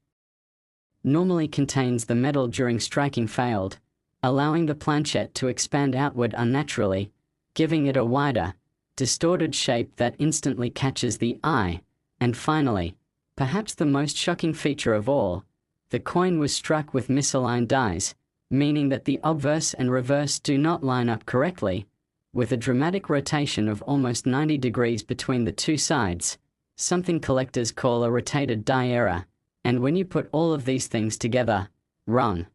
normally contains the metal during striking failed, allowing the planchette to expand outward unnaturally, giving it a wider, distorted shape that instantly catches the eye. And finally, perhaps the most shocking feature of all, the coin was struck with misaligned dies, meaning that the obverse and reverse do not line up correctly, with a dramatic rotation of almost 90 degrees between the two sides, something collectors call a rotated die error. And when you put all of these things together, wrong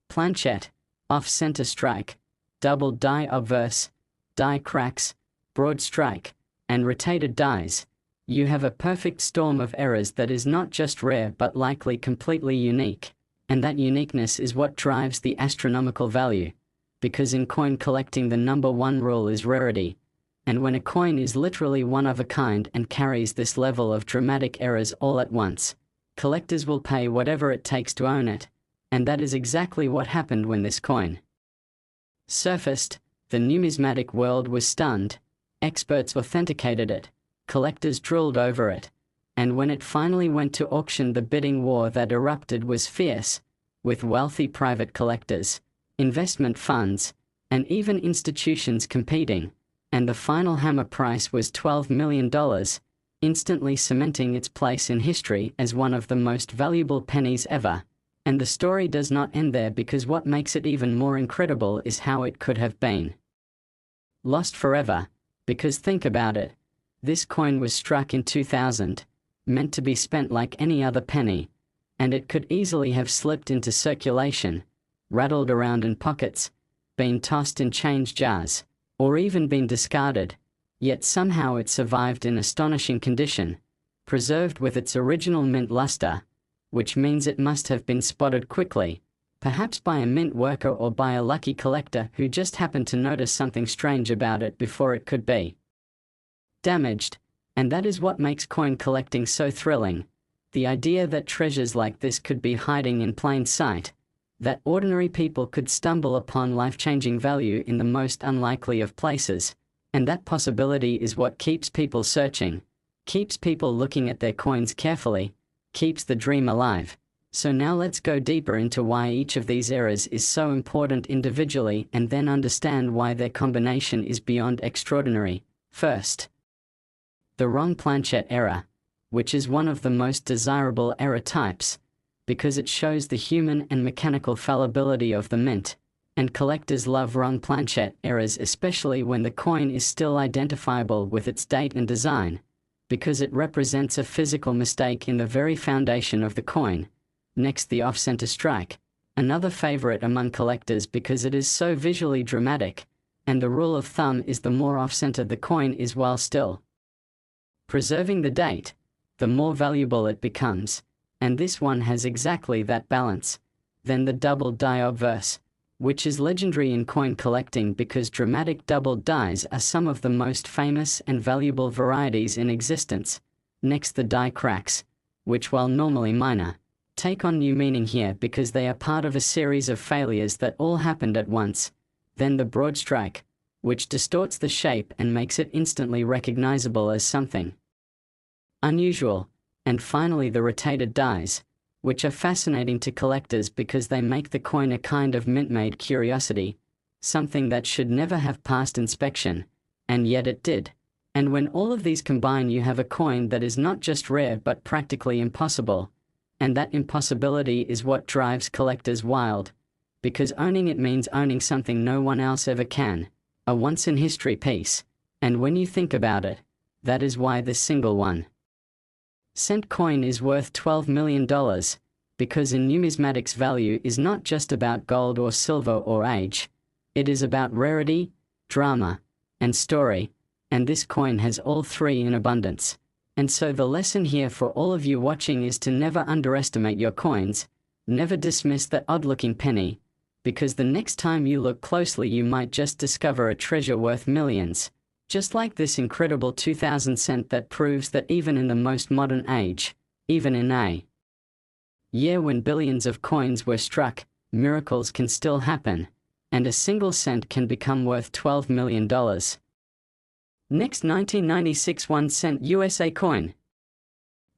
planchette, off-center strike, double die obverse, die cracks, broad strike, and rotated dies, you have a perfect storm of errors that is not just rare but likely completely unique. And that uniqueness is what drives the astronomical value, because in coin collecting the number one rule is rarity. And when a coin is literally one of a kind and carries this level of dramatic errors all at once, collectors will pay whatever it takes to own it. And that is exactly what happened when this coin surfaced. The numismatic world was stunned. Experts authenticated it. Collectors drooled over it. And when it finally went to auction, the bidding war that erupted was fierce, with wealthy private collectors, investment funds, and even institutions competing. And the final hammer price was $12 million, instantly cementing its place in history as one of the most valuable pennies ever. And the story does not end there, because what makes it even more incredible is how it could have been lost forever. Because think about it, this coin was struck in 2000, meant to be spent like any other penny, and it could easily have slipped into circulation, rattled around in pockets, been tossed in change jars, or even been discarded. Yet somehow it survived in astonishing condition, preserved with its original mint luster, which means it must have been spotted quickly, perhaps by a mint worker or by a lucky collector who just happened to notice something strange about it before it could be damaged. And that is what makes coin collecting so thrilling. The idea that treasures like this could be hiding in plain sight, that ordinary people could stumble upon life-changing value in the most unlikely of places. And that possibility is what keeps people searching, keeps people looking at their coins carefully, keeps the dream alive. So now let's go deeper into why each of these errors is so important individually, and then understand why their combination is beyond extraordinary. First, the wrong planchette error, which is one of the most desirable error types, because it shows the human and mechanical fallibility of the mint. And collectors love wrong planchette errors, especially when the coin is still identifiable with its date and design, because it represents a physical mistake in the very foundation of the coin. Next, the off-center strike, another favorite among collectors because it is so visually dramatic, and the rule of thumb is the more off-center the coin is while still preserving the date, the more valuable it becomes, and this one has exactly that balance. Then the double die obverse, which is legendary in coin collecting because dramatic doubled dies are some of the most famous and valuable varieties in existence. Next, the die cracks, which, while normally minor, take on new meaning here because they are part of a series of failures that all happened at once. Then the broad strike, which distorts the shape and makes it instantly recognizable as something unusual. And finally the rotated dies, which are fascinating to collectors because they make the coin a kind of mint-made curiosity, something that should never have passed inspection, and yet it did. And when all of these combine, you have a coin that is not just rare but practically impossible. And that impossibility is what drives collectors wild, because owning it means owning something no one else ever can, a once-in-history piece. And when you think about it, that is why this single 1-cent coin is worth $12 million, because in numismatics value is not just about gold or silver or age, it is about rarity, drama, and story. And this coin has all three in abundance. And so the lesson here for all of you watching is to never underestimate your coins, never dismiss that odd-looking penny, because the next time you look closely you might just discover a treasure worth millions, just like this incredible 2000 cent that proves that even in the most modern age, even in a year when billions of coins were struck, miracles can still happen, and a single cent can become worth $12 million. Next, 1996 1-cent USA coin.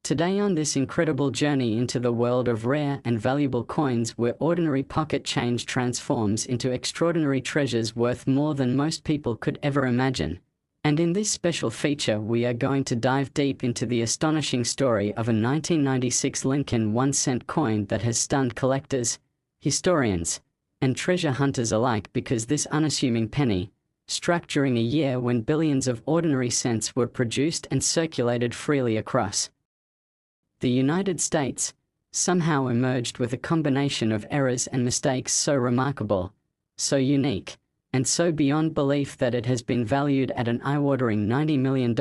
Today on this incredible journey into the world of rare and valuable coins where ordinary pocket change transforms into extraordinary treasures worth more than most people could ever imagine. And in this special feature we are going to dive deep into the astonishing story of a 1996 Lincoln 1-cent coin that has stunned collectors, historians, and treasure hunters alike because this unassuming penny, struck during a year when billions of ordinary cents were produced and circulated freely across the United States, somehow emerged with a combination of errors and mistakes so remarkable, so unique, and so beyond belief that it has been valued at an eye-watering $90 million,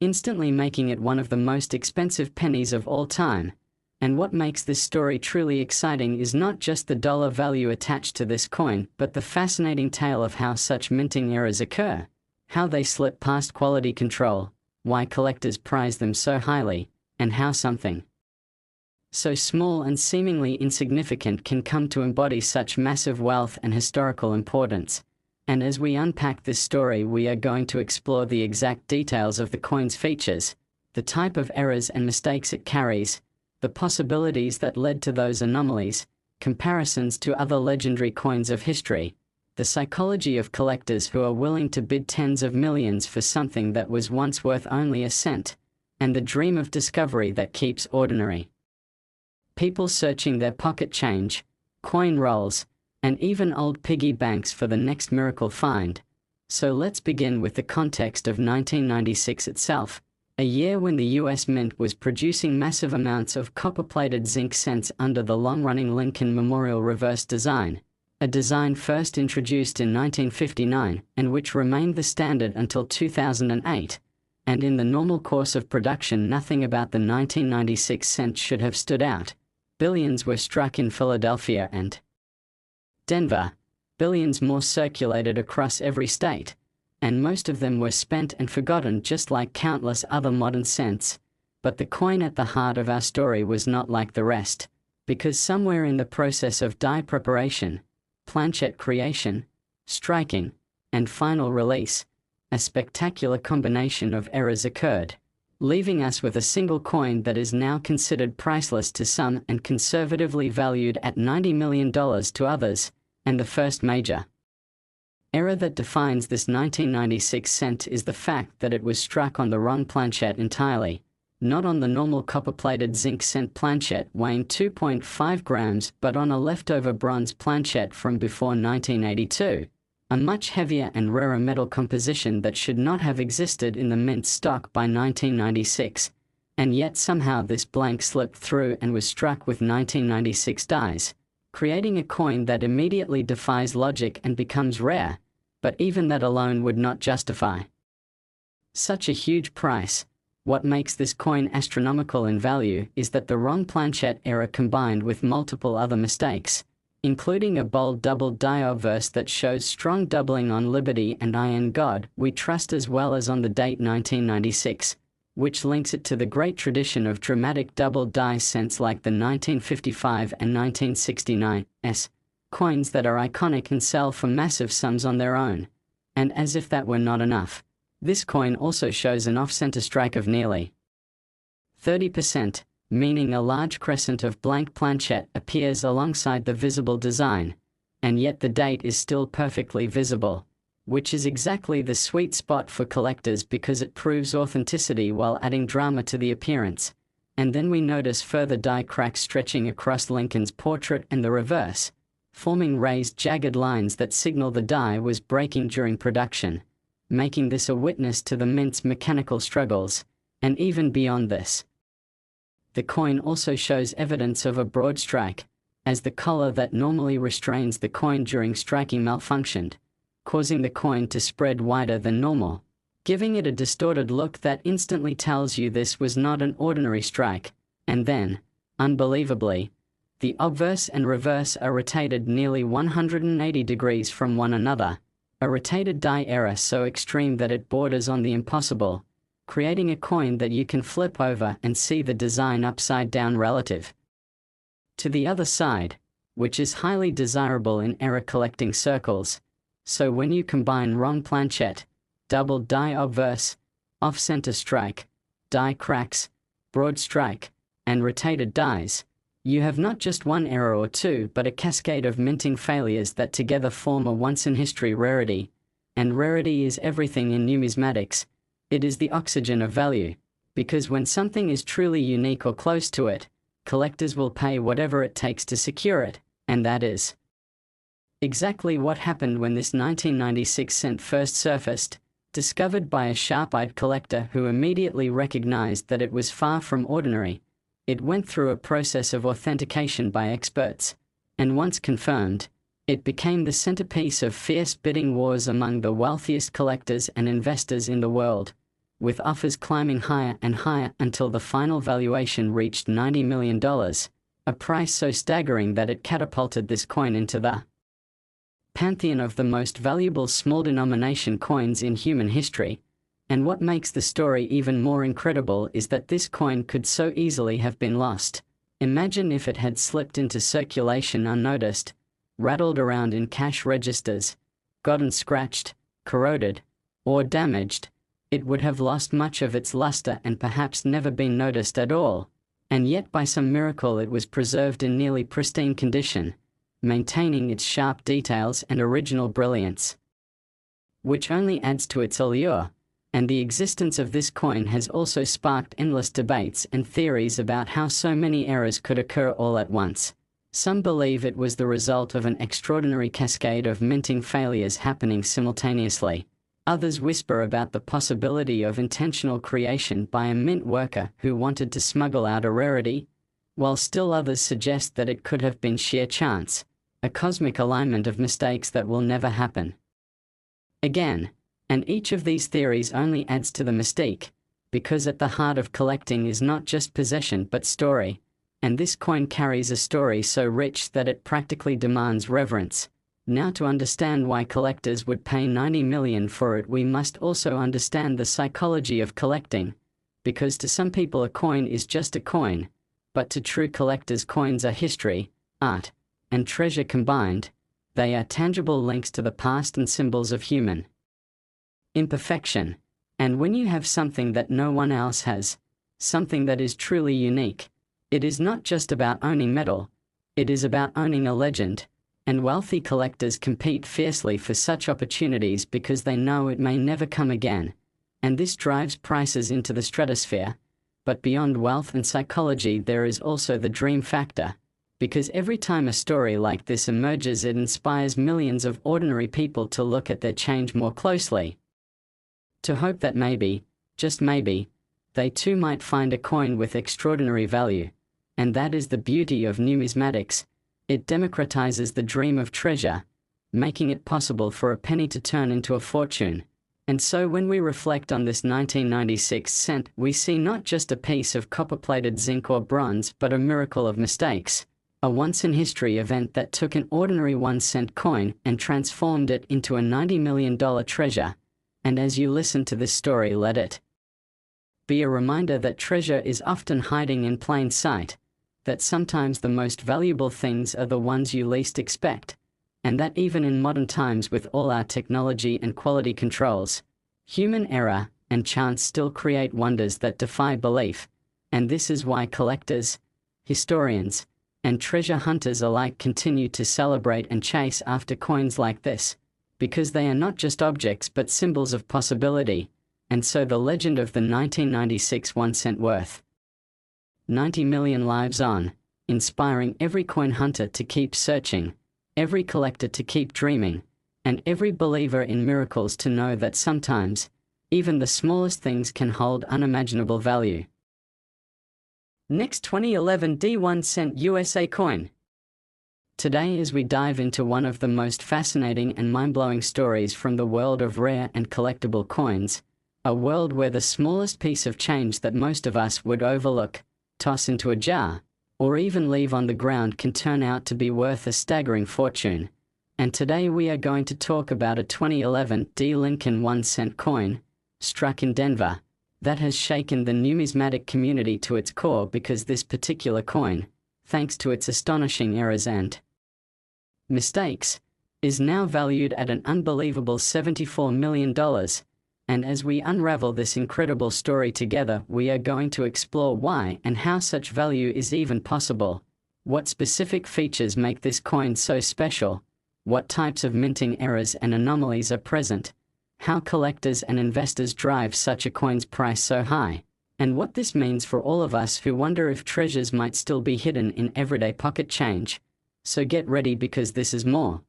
instantly making it one of the most expensive pennies of all time. And what makes this story truly exciting is not just the dollar value attached to this coin, but the fascinating tale of how such minting errors occur, how they slip past quality control, why collectors prize them so highly, and how something so small and seemingly insignificant can come to embody such massive wealth and historical importance. And as we unpack this story, we are going to explore the exact details of the coin's features, the type of errors and mistakes it carries, the possibilities that led to those anomalies, comparisons to other legendary coins of history, the psychology of collectors who are willing to bid tens of millions for something that was once worth only a cent, and the dream of discovery that keeps ordinary people searching their pocket change, coin rolls, and even old piggy banks for the next miracle find. So let's begin with the context of 1996 itself, a year when the U.S. Mint was producing massive amounts of copper-plated zinc cents under the long-running Lincoln Memorial reverse design, a design first introduced in 1959 and which remained the standard until 2008. And in the normal course of production, nothing about the 1996 cent should have stood out. Billions were struck in Philadelphia and Denver, billions more circulated across every state, and most of them were spent and forgotten just like countless other modern cents. But the coin at the heart of our story was not like the rest, because somewhere in the process of die preparation, planchette creation, striking, and final release, a spectacular combination of errors occurred, leaving us with a single coin that is now considered priceless to some and conservatively valued at $90 million to others. And the first major error that defines this 1996 cent is the fact that it was struck on the wrong planchette entirely, not on the normal copper-plated zinc cent planchette weighing 2.5 grams, but on a leftover bronze planchette from before 1982. A much heavier and rarer metal composition that should not have existed in the mint stock by 1996, and yet somehow this blank slipped through and was struck with 1996 dies. creating a coin that immediately defies logic and becomes rare, but even that alone would not justify such a huge price. What makes this coin astronomical in value is that the wrong planchette error combined with multiple other mistakes, including a bold double die obverse that shows strong doubling on Liberty and I Am God We Trust, as well as on the date 1996, which links it to the great tradition of dramatic double die cents like the 1955 and 1969 coins that are iconic and sell for massive sums on their own. And as if that were not enough, this coin also shows an off-center strike of nearly 30%, meaning a large crescent of blank planchette appears alongside the visible design, and yet the date is still perfectly visible, which is exactly the sweet spot for collectors because it proves authenticity while adding drama to the appearance. And then we notice further die cracks stretching across Lincoln's portrait and the reverse, forming raised jagged lines that signal the die was breaking during production, making this a witness to the mint's mechanical struggles. And even beyond this, the coin also shows evidence of a broad strike, as the collar that normally restrains the coin during striking malfunctioned, causing the coin to spread wider than normal, giving it a distorted look that instantly tells you this was not an ordinary strike. And then, unbelievably, the obverse and reverse are rotated nearly 180 degrees from one another, a rotated die error so extreme that it borders on the impossible, creating a coin that you can flip over and see the design upside down relative to the other side, which is highly desirable in error collecting circles. So when you combine wrong planchette, double die obverse, off-center strike, die cracks, broad strike, and rotated dies, you have not just one error or two but a cascade of minting failures that together form a once-in-history rarity. And rarity is everything in numismatics. It is the oxygen of value, because when something is truly unique or close to it, collectors will pay whatever it takes to secure it, and that is exactly what happened when this 1996 cent first surfaced, discovered by a sharp-eyed collector who immediately recognized that it was far from ordinary. It went through a process of authentication by experts, and once confirmed, it became the centerpiece of fierce bidding wars among the wealthiest collectors and investors in the world, with offers climbing higher and higher until the final valuation reached $90 million, a price so staggering that it catapulted this coin into the pantheon of the most valuable small-denomination coins in human history. And what makes the story even more incredible is that this coin could so easily have been lost. Imagine if it had slipped into circulation unnoticed, rattled around in cash registers, gotten scratched, corroded, or damaged. It would have lost much of its luster and perhaps never been noticed at all. And yet by some miracle it was preserved in nearly pristine condition, maintaining its sharp details and original brilliance, which only adds to its allure. And the existence of this coin has also sparked endless debates and theories about how so many errors could occur all at once. Some believe it was the result of an extraordinary cascade of minting failures happening simultaneously. Others whisper about the possibility of intentional creation by a mint worker who wanted to smuggle out a rarity, while still others suggest that it could have been sheer chance, a cosmic alignment of mistakes that will never happen again. And each of these theories only adds to the mystique, because at the heart of collecting is not just possession but story, and this coin carries a story so rich that it practically demands reverence. Now, to understand why collectors would pay $90 million for it, we must also understand the psychology of collecting, because to some people a coin is just a coin, but to true collectors coins are history, art, and treasure combined. They are tangible links to the past and symbols of human imperfection. And when you have something that no one else has, something that is truly unique, it is not just about owning metal, it is about owning a legend. And wealthy collectors compete fiercely for such opportunities because they know it may never come again, and this drives prices into the stratosphere. But beyond wealth and psychology, there is also the dream factor, because every time a story like this emerges, it inspires millions of ordinary people to look at their change more closely, to hope that maybe, just maybe, they too might find a coin with extraordinary value. And that is the beauty of numismatics. It democratizes the dream of treasure, making it possible for a penny to turn into a fortune. And so when we reflect on this 1996 cent, we see not just a piece of copper-plated zinc or bronze, but a miracle of mistakes. A once-in-history event that took an ordinary 1-cent coin and transformed it into a $90 million treasure. And as you listen to this story, let it be a reminder that treasure is often hiding in plain sight, that sometimes the most valuable things are the ones you least expect, and that even in modern times with all our technology and quality controls, human error and chance still create wonders that defy belief. And this is why collectors, historians, and treasure hunters alike continue to celebrate and chase after coins like this, because they are not just objects but symbols of possibility. And so the legend of the 1996 1-cent worth 90 million lives on, inspiring every coin hunter to keep searching, every collector to keep dreaming, and every believer in miracles to know that sometimes, even the smallest things can hold unimaginable value. Next, 2011 D1-cent USA coin. Today, as we dive into one of the most fascinating and mind-blowing stories from the world of rare and collectible coins, a world where the smallest piece of change that most of us would overlook, toss into a jar, or even leave on the ground can turn out to be worth a staggering fortune. And today we are going to talk about a 2011 D. Lincoln 1-cent coin, struck in Denver, that has shaken the numismatic community to its core because this particular coin, thanks to its astonishing errors and mistakes, is now valued at an unbelievable $74 million. And as we unravel this incredible story together, we are going to explore why and how such value is even possible, what specific features make this coin so special, what types of minting errors and anomalies are present, how collectors and investors drive such a coin's price so high, and what this means for all of us who wonder if treasures might still be hidden in everyday pocket change. So get ready, because this is more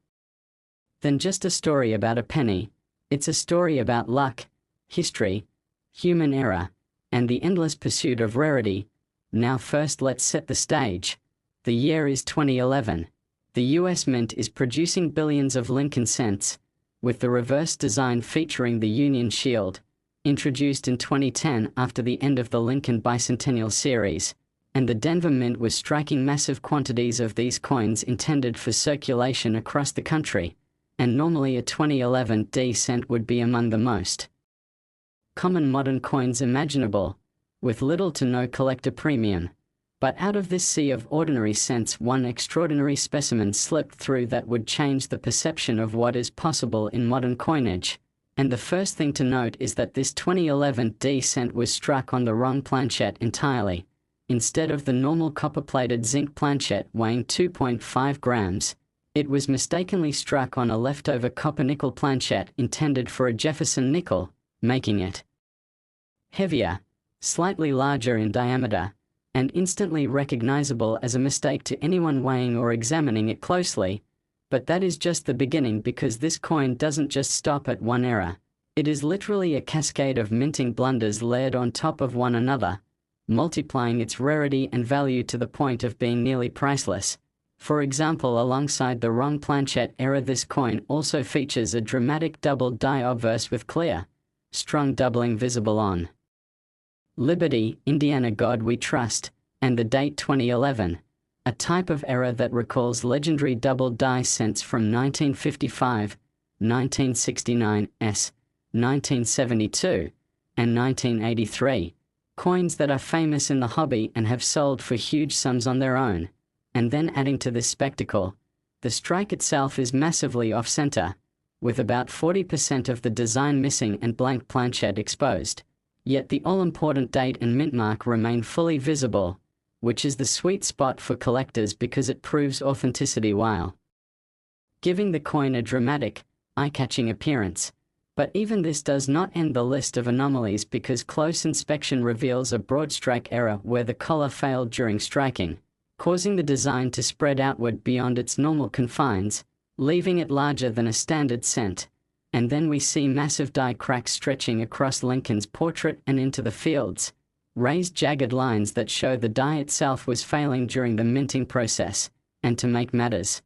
than just a story about a penny. It's a story about luck, history, human error, and the endless pursuit of rarity. Now first, let's set the stage. The year is 2011. The US Mint is producing billions of Lincoln cents, with the reverse design featuring the Union Shield, introduced in 2010 after the end of the Lincoln Bicentennial Series, and the Denver Mint was striking massive quantities of these coins intended for circulation across the country, and normally a 2011 D cent would be among the most common modern coins imaginable, with little to no collector premium. But out of this sea of ordinary cents, one extraordinary specimen slipped through that would change the perception of what is possible in modern coinage. And the first thing to note is that this 2011 D cent was struck on the wrong planchette entirely. Instead of the normal copper-plated zinc planchette weighing 2.5 grams, it was mistakenly struck on a leftover copper-nickel planchette intended for a Jefferson nickel, making it heavier, slightly larger in diameter, and instantly recognizable as a mistake to anyone weighing or examining it closely. But that is just the beginning, because this coin doesn't just stop at one error. It is literally a cascade of minting blunders layered on top of one another, multiplying its rarity and value to the point of being nearly priceless. For example, alongside the wrong planchette error, this coin also features a dramatic double die obverse with clear, strong doubling visible on Liberty, Indiana, God We Trust, and the date 2011, a type of error that recalls legendary double die cents from 1955, 1969, 1972, and 1983, coins that are famous in the hobby and have sold for huge sums on their own. And then adding to this spectacle, the strike itself is massively off-center, with about 40% of the design missing and blank planchette exposed. Yet the all-important date and mint mark remain fully visible, which is the sweet spot for collectors because it proves authenticity while giving the coin a dramatic, eye-catching appearance. But even this does not end the list of anomalies, because close inspection reveals a broad strike error where the collar failed during striking, causing the design to spread outward beyond its normal confines, leaving it larger than a standard cent. And then we see massive die cracks stretching across Lincoln's portrait and into the fields, raised jagged lines that show the die itself was failing during the minting process. And to make matters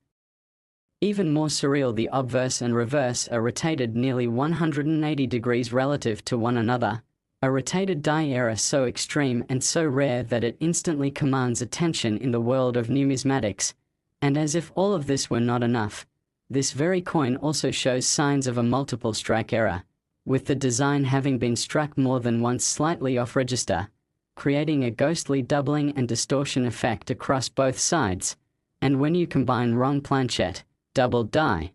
even more surreal, the obverse and reverse are rotated nearly 180 degrees relative to one another, a rotated die error so extreme and so rare that it instantly commands attention in the world of numismatics. And as if all of this were not enough, this very coin also shows signs of a multiple strike error, with the design having been struck more than once slightly off register, creating a ghostly doubling and distortion effect across both sides. And when you combine wrong planchette, doubled die,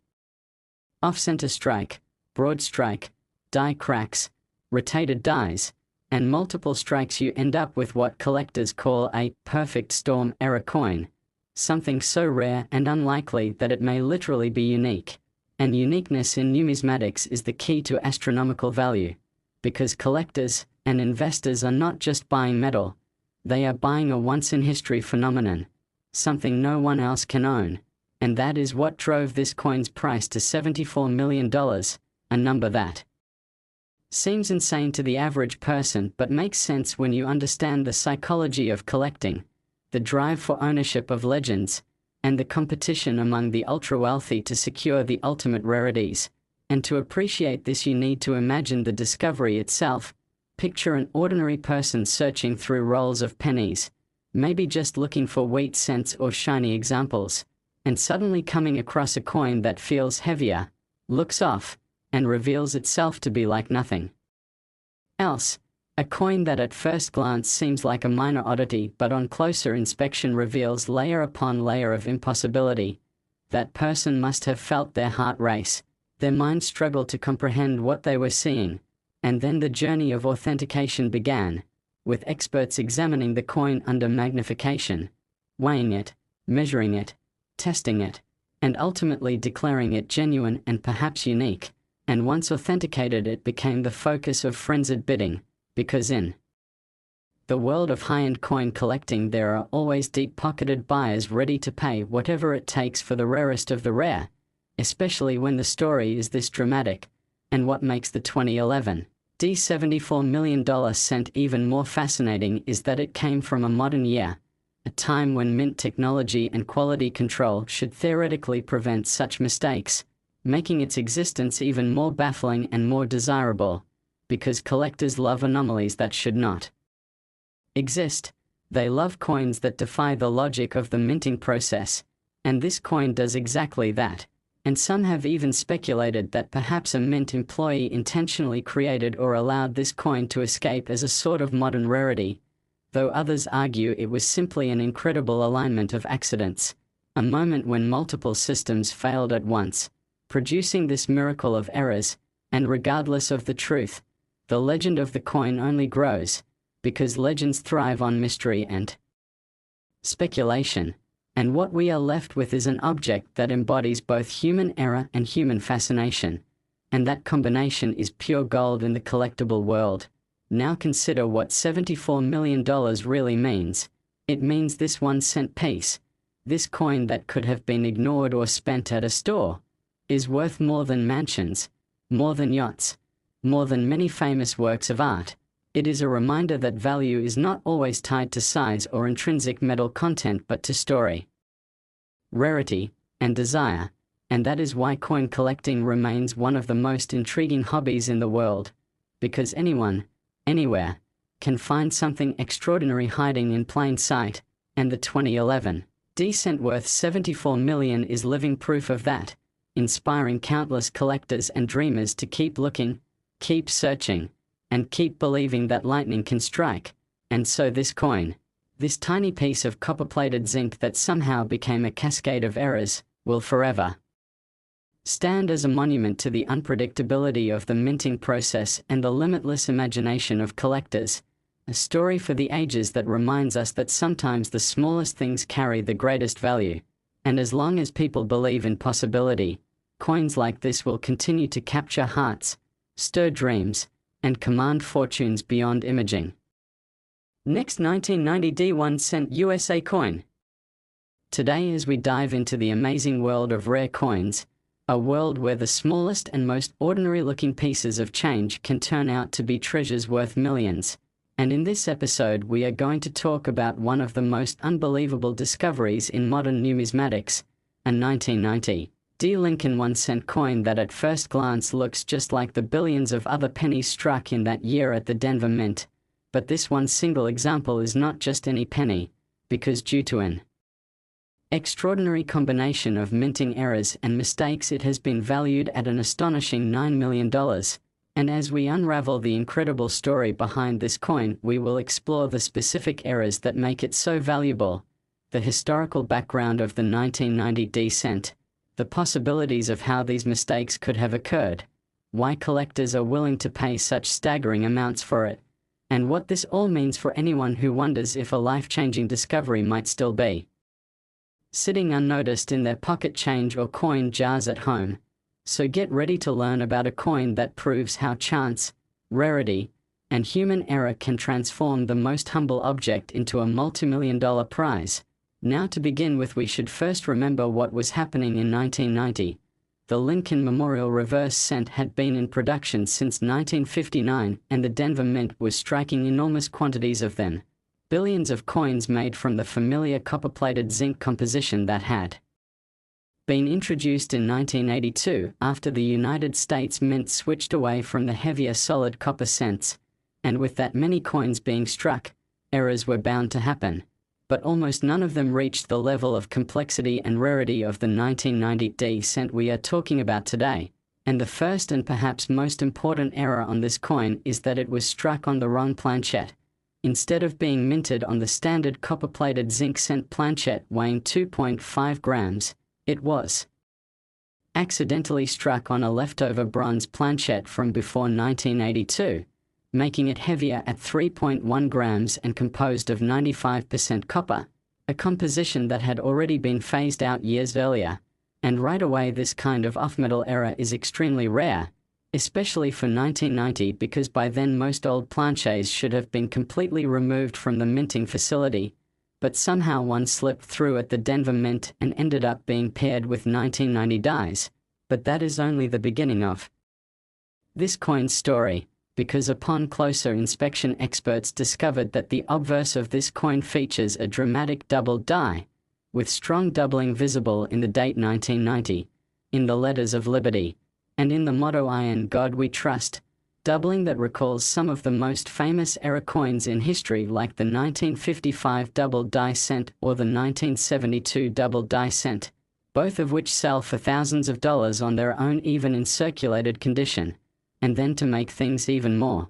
off-center strike, broad strike, die cracks, rotated dies, and multiple strikes, you end up with what collectors call a perfect storm error coin, something so rare and unlikely that it may literally be unique. And uniqueness in numismatics is the key to astronomical value, because collectors and investors are not just buying metal, they are buying a once-in-history phenomenon, something no one else can own. And that is what drove this coin's price to $74 million, a number that seems insane to the average person but makes sense when you understand the psychology of collecting, the drive for ownership of legends, and the competition among the ultra-wealthy to secure the ultimate rarities. And to appreciate this, you need to imagine the discovery itself. Picture an ordinary person searching through rolls of pennies, maybe just looking for wheat cents or shiny examples, and suddenly coming across a coin that feels heavier, looks off, and reveals itself to be like nothing else. A coin that at first glance seems like a minor oddity but on closer inspection reveals layer upon layer of impossibility. That person must have felt their heart race, their mind struggle to comprehend what they were seeing, and then the journey of authentication began, with experts examining the coin under magnification, weighing it, measuring it, testing it, and ultimately declaring it genuine and perhaps unique. And once authenticated, it became the focus of frenzied bidding, because in the world of high-end coin collecting there are always deep-pocketed buyers ready to pay whatever it takes for the rarest of the rare, especially when the story is this dramatic. And what makes the 2011 $74 million cent even more fascinating is that it came from a modern year, a time when mint technology and quality control should theoretically prevent such mistakes, making its existence even more baffling and more desirable, because collectors love anomalies that should not exist. They love coins that defy the logic of the minting process, and this coin does exactly that. And some have even speculated that perhaps a mint employee intentionally created or allowed this coin to escape as a sort of modern rarity, though others argue it was simply an incredible alignment of accidents, a moment when multiple systems failed at once, producing this miracle of errors. And regardless of the truth, the legend of the coin only grows, because legends thrive on mystery and speculation. And what we are left with is an object that embodies both human error and human fascination, and that combination is pure gold in the collectible world. Now consider what $74 million really means. It means this 1-cent piece, this coin that could have been ignored or spent at a store, is worth more than mansions, more than yachts, more than many famous works of art. It is a reminder that value is not always tied to size or intrinsic metal content but to story, rarity, and desire, and that is why coin collecting remains one of the most intriguing hobbies in the world, because anyone, anywhere, can find something extraordinary hiding in plain sight, and the 2011 cent worth $74 million is living proof of that, inspiring countless collectors and dreamers to keep looking, keep searching, and keep believing that lightning can strike. And so this coin, this tiny piece of copper-plated zinc that somehow became a cascade of errors, will forever stand as a monument to the unpredictability of the minting process and the limitless imagination of collectors, a story for the ages that reminds us that sometimes the smallest things carry the greatest value. And as long as people believe in possibility, coins like this will continue to capture hearts, stir dreams, and command fortunes beyond imaging. Next, 1990 D1 USA coin. Today, as we dive into the amazing world of rare coins, a world where the smallest and most ordinary-looking pieces of change can turn out to be treasures worth millions, And in this episode we are going to talk about one of the most unbelievable discoveries in modern numismatics, a 1990 Lincoln 1-cent coin that at first glance looks just like the billions of other pennies struck in that year at the Denver Mint. But this one single example is not just any penny, because due to an extraordinary combination of minting errors and mistakes it has been valued at an astonishing $9 million. And as we unravel the incredible story behind this coin, we will explore the specific errors that make it so valuable, the historical background of the 1990 cent, the possibilities of how these mistakes could have occurred, why collectors are willing to pay such staggering amounts for it, and what this all means for anyone who wonders if a life-changing discovery might still be sitting unnoticed in their pocket change or coin jars at home. So get ready to learn about a coin that proves how chance, rarity, and human error can transform the most humble object into a multi-million-dollar prize. Now to begin with, we should first remember what was happening in 1990. The Lincoln Memorial Reverse Cent had been in production since 1959, and the Denver Mint was striking enormous quantities of them. Billions of coins made from the familiar copper-plated zinc composition that had been introduced in 1982 after the United States Mint switched away from the heavier solid copper cents. And with that many coins being struck, errors were bound to happen. But almost none of them reached the level of complexity and rarity of the 1990 cent we are talking about today. And the first and perhaps most important error on this coin is that it was struck on the wrong planchette. Instead of being minted on the standard copper-plated zinc cent planchette weighing 2.5 grams, it was accidentally struck on a leftover bronze planchette from before 1982, making it heavier at 3.1 grams and composed of 95% copper, a composition that had already been phased out years earlier. And right away, this kind of off-metal error is extremely rare, especially for 1990, because by then most old planchets should have been completely removed from the minting facility, but somehow one slipped through at the Denver Mint and ended up being paired with 1990 dies. But that is only the beginning of this coin's story, because upon closer inspection experts discovered that the obverse of this coin features a dramatic doubled die, with strong doubling visible in the date 1990, in the letters of Liberty, and in the motto "In God We Trust," doubling that recalls some of the most famous error coins in history like the 1955 double die cent or the 1972 double die cent, both of which sell for thousands of dollars on their own even in circulated condition. And then to make things even more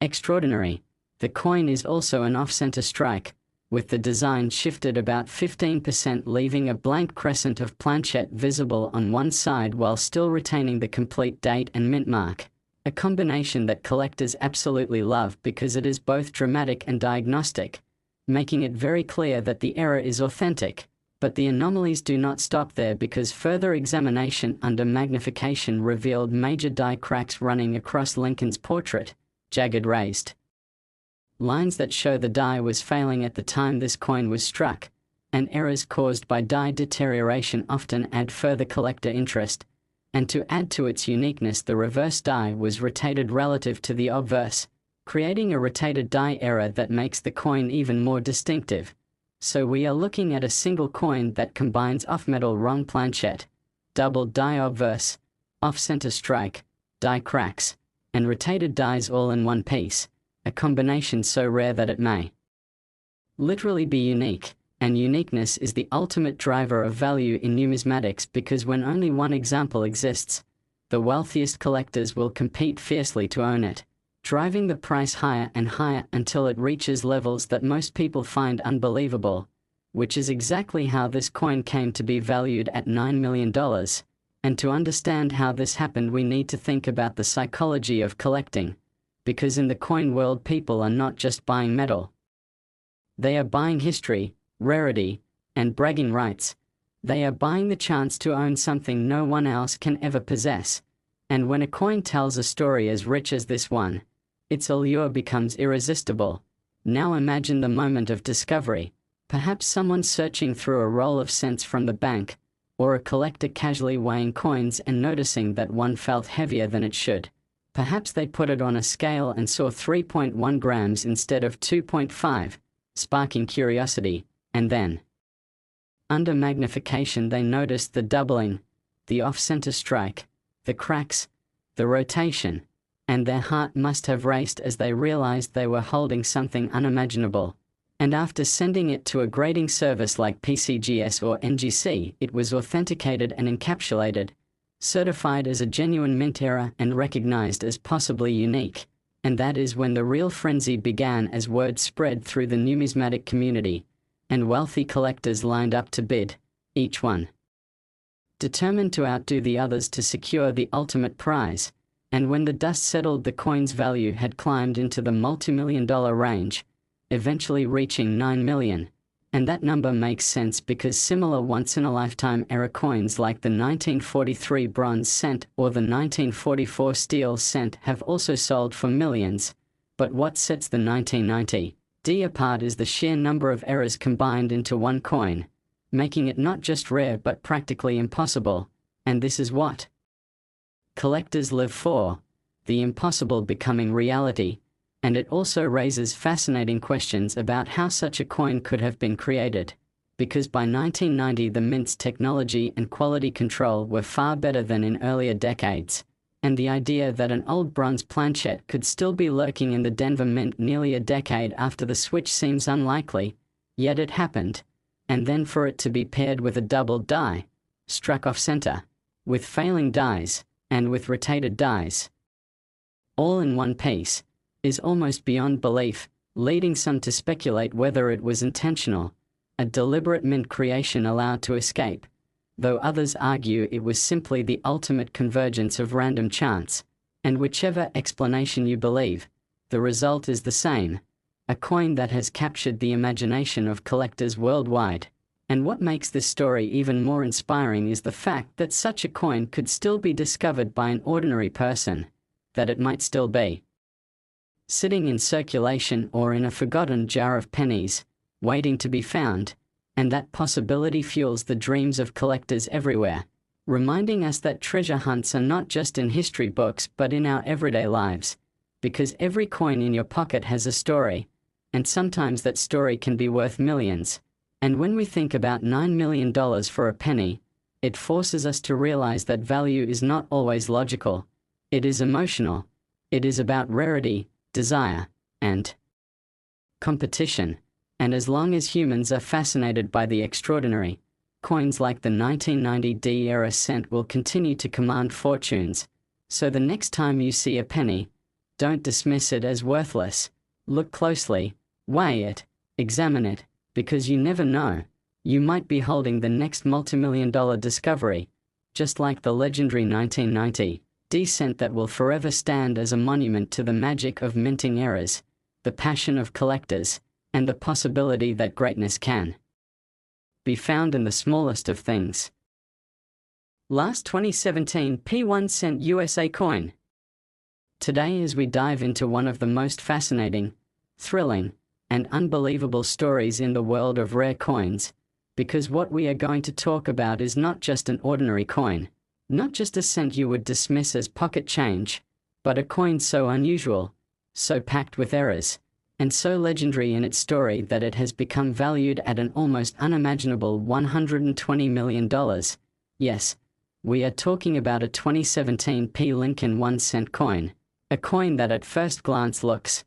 extraordinary, the coin is also an off-center strike, with the design shifted about 15%, leaving a blank crescent of planchette visible on one side while still retaining the complete date and mint mark. A combination that collectors absolutely love because it is both dramatic and diagnostic, making it very clear that the error is authentic. But the anomalies do not stop there, because further examination under magnification revealed major die cracks running across Lincoln's portrait, jagged raised lines that show the die was failing at the time this coin was struck, and errors caused by die deterioration often add further collector interest. And to add to its uniqueness, the reverse die was rotated relative to the obverse, creating a rotated die error that makes the coin even more distinctive. So we are looking at a single coin that combines off-metal wrong planchette, double die obverse, off-center strike, die cracks, and rotated dies all in one piece, a combination so rare that it may literally be unique. And uniqueness is the ultimate driver of value in numismatics, because when only one example exists, the wealthiest collectors will compete fiercely to own it, driving the price higher and higher until it reaches levels that most people find unbelievable, which is exactly how this coin came to be valued at $9 million. And to understand how this happened, we need to think about the psychology of collecting, because in the coin world, people are not just buying metal. They are buying history, rarity, and bragging rights. They are buying the chance to own something no one else can ever possess. And when a coin tells a story as rich as this one, its allure becomes irresistible. Now imagine the moment of discovery. Perhaps someone searching through a roll of cents from the bank, or a collector casually weighing coins and noticing that one felt heavier than it should. Perhaps they put it on a scale and saw 3.1 grams instead of 2.5, sparking curiosity, and then, under magnification, they noticed the doubling, the off-center strike, the cracks, the rotation, and their heart must have raced as they realized they were holding something unimaginable. And after sending it to a grading service like PCGS or NGC, it was authenticated and encapsulated, certified as a genuine mint era and recognized as possibly unique. And that is when the real frenzy began, as word spread through the numismatic community, and wealthy collectors lined up to bid, each one determined to outdo the others to secure the ultimate prize. And when the dust settled, the coin's value had climbed into the multi-million-dollar range, eventually reaching $9 million. And that number makes sense because similar once-in-a-lifetime era coins like the 1943 bronze cent or the 1944 steel cent have also sold for millions. But what sets the 1990 D apart is the sheer number of eras combined into one coin, making it not just rare but practically impossible. And this is what collectors live for, the impossible becoming reality. And it also raises fascinating questions about how such a coin could have been created. Because by 1990 the mint's technology and quality control were far better than in earlier decades. And the idea that an old bronze planchette could still be lurking in the Denver Mint nearly a decade after the switch seems unlikely, yet it happened. And then for it to be paired with a double die, struck off center, with failing dies, and with rotated dies, all in one piece, is almost beyond belief, leading some to speculate whether it was intentional, a deliberate mint creation allowed to escape, though others argue it was simply the ultimate convergence of random chance. And whichever explanation you believe, the result is the same, a coin that has captured the imagination of collectors worldwide. And what makes this story even more inspiring is the fact that such a coin could still be discovered by an ordinary person, that it might still be sitting in circulation or in a forgotten jar of pennies, waiting to be found. And that possibility fuels the dreams of collectors everywhere, reminding us that treasure hunts are not just in history books but in our everyday lives. Because every coin in your pocket has a story, and sometimes that story can be worth millions. And when we think about $9 million for a penny, it forces us to realize that value is not always logical. It is emotional. It is about rarity, desire, and competition. And as long as humans are fascinated by the extraordinary, coins like the 1990 D era cent will continue to command fortunes. So the next time you see a penny, don't dismiss it as worthless. Look closely, weigh it, examine it, because you never know. You might be holding the next multi-million-dollar discovery, just like the legendary 1990 D cent that will forever stand as a monument to the magic of minting eras, the passion of collectors, and the possibility that greatness can be found in the smallest of things. Last 2017 P1 cent USA coin. Today, as we dive into one of the most fascinating, thrilling, and unbelievable stories in the world of rare coins, because what we are going to talk about is not just an ordinary coin, not just a cent you would dismiss as pocket change, but a coin so unusual, so packed with errors, and so legendary in its story that it has become valued at an almost unimaginable $120 million. Yes, we are talking about a 2017 P. Lincoln 1 cent coin, a coin that at first glance looks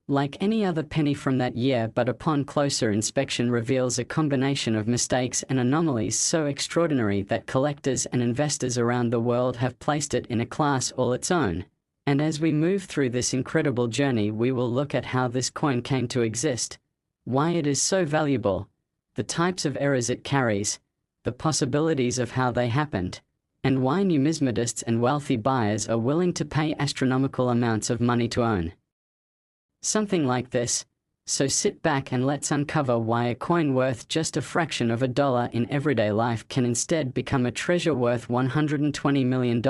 like any other penny from that year, but upon closer inspection reveals a combination of mistakes and anomalies so extraordinary that collectors and investors around the world have placed it in a class all its own. And as we move through this incredible journey, we will look at how this coin came to exist, why it is so valuable, the types of errors it carries, the possibilities of how they happened, and why numismatists and wealthy buyers are willing to pay astronomical amounts of money to own something like this. So sit back and let's uncover why a coin worth just a fraction of a dollar in everyday life can instead become a treasure worth $120 million.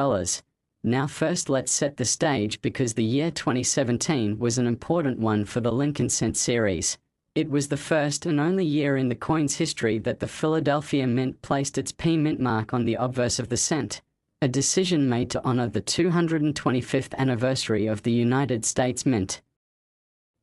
Now first let's set the stage, because the year 2017 was an important one for the Lincoln Cent series. It was the first and only year in the coin's history that the Philadelphia Mint placed its P Mint mark on the obverse of the cent, a decision made to honor the 225th anniversary of the United States Mint.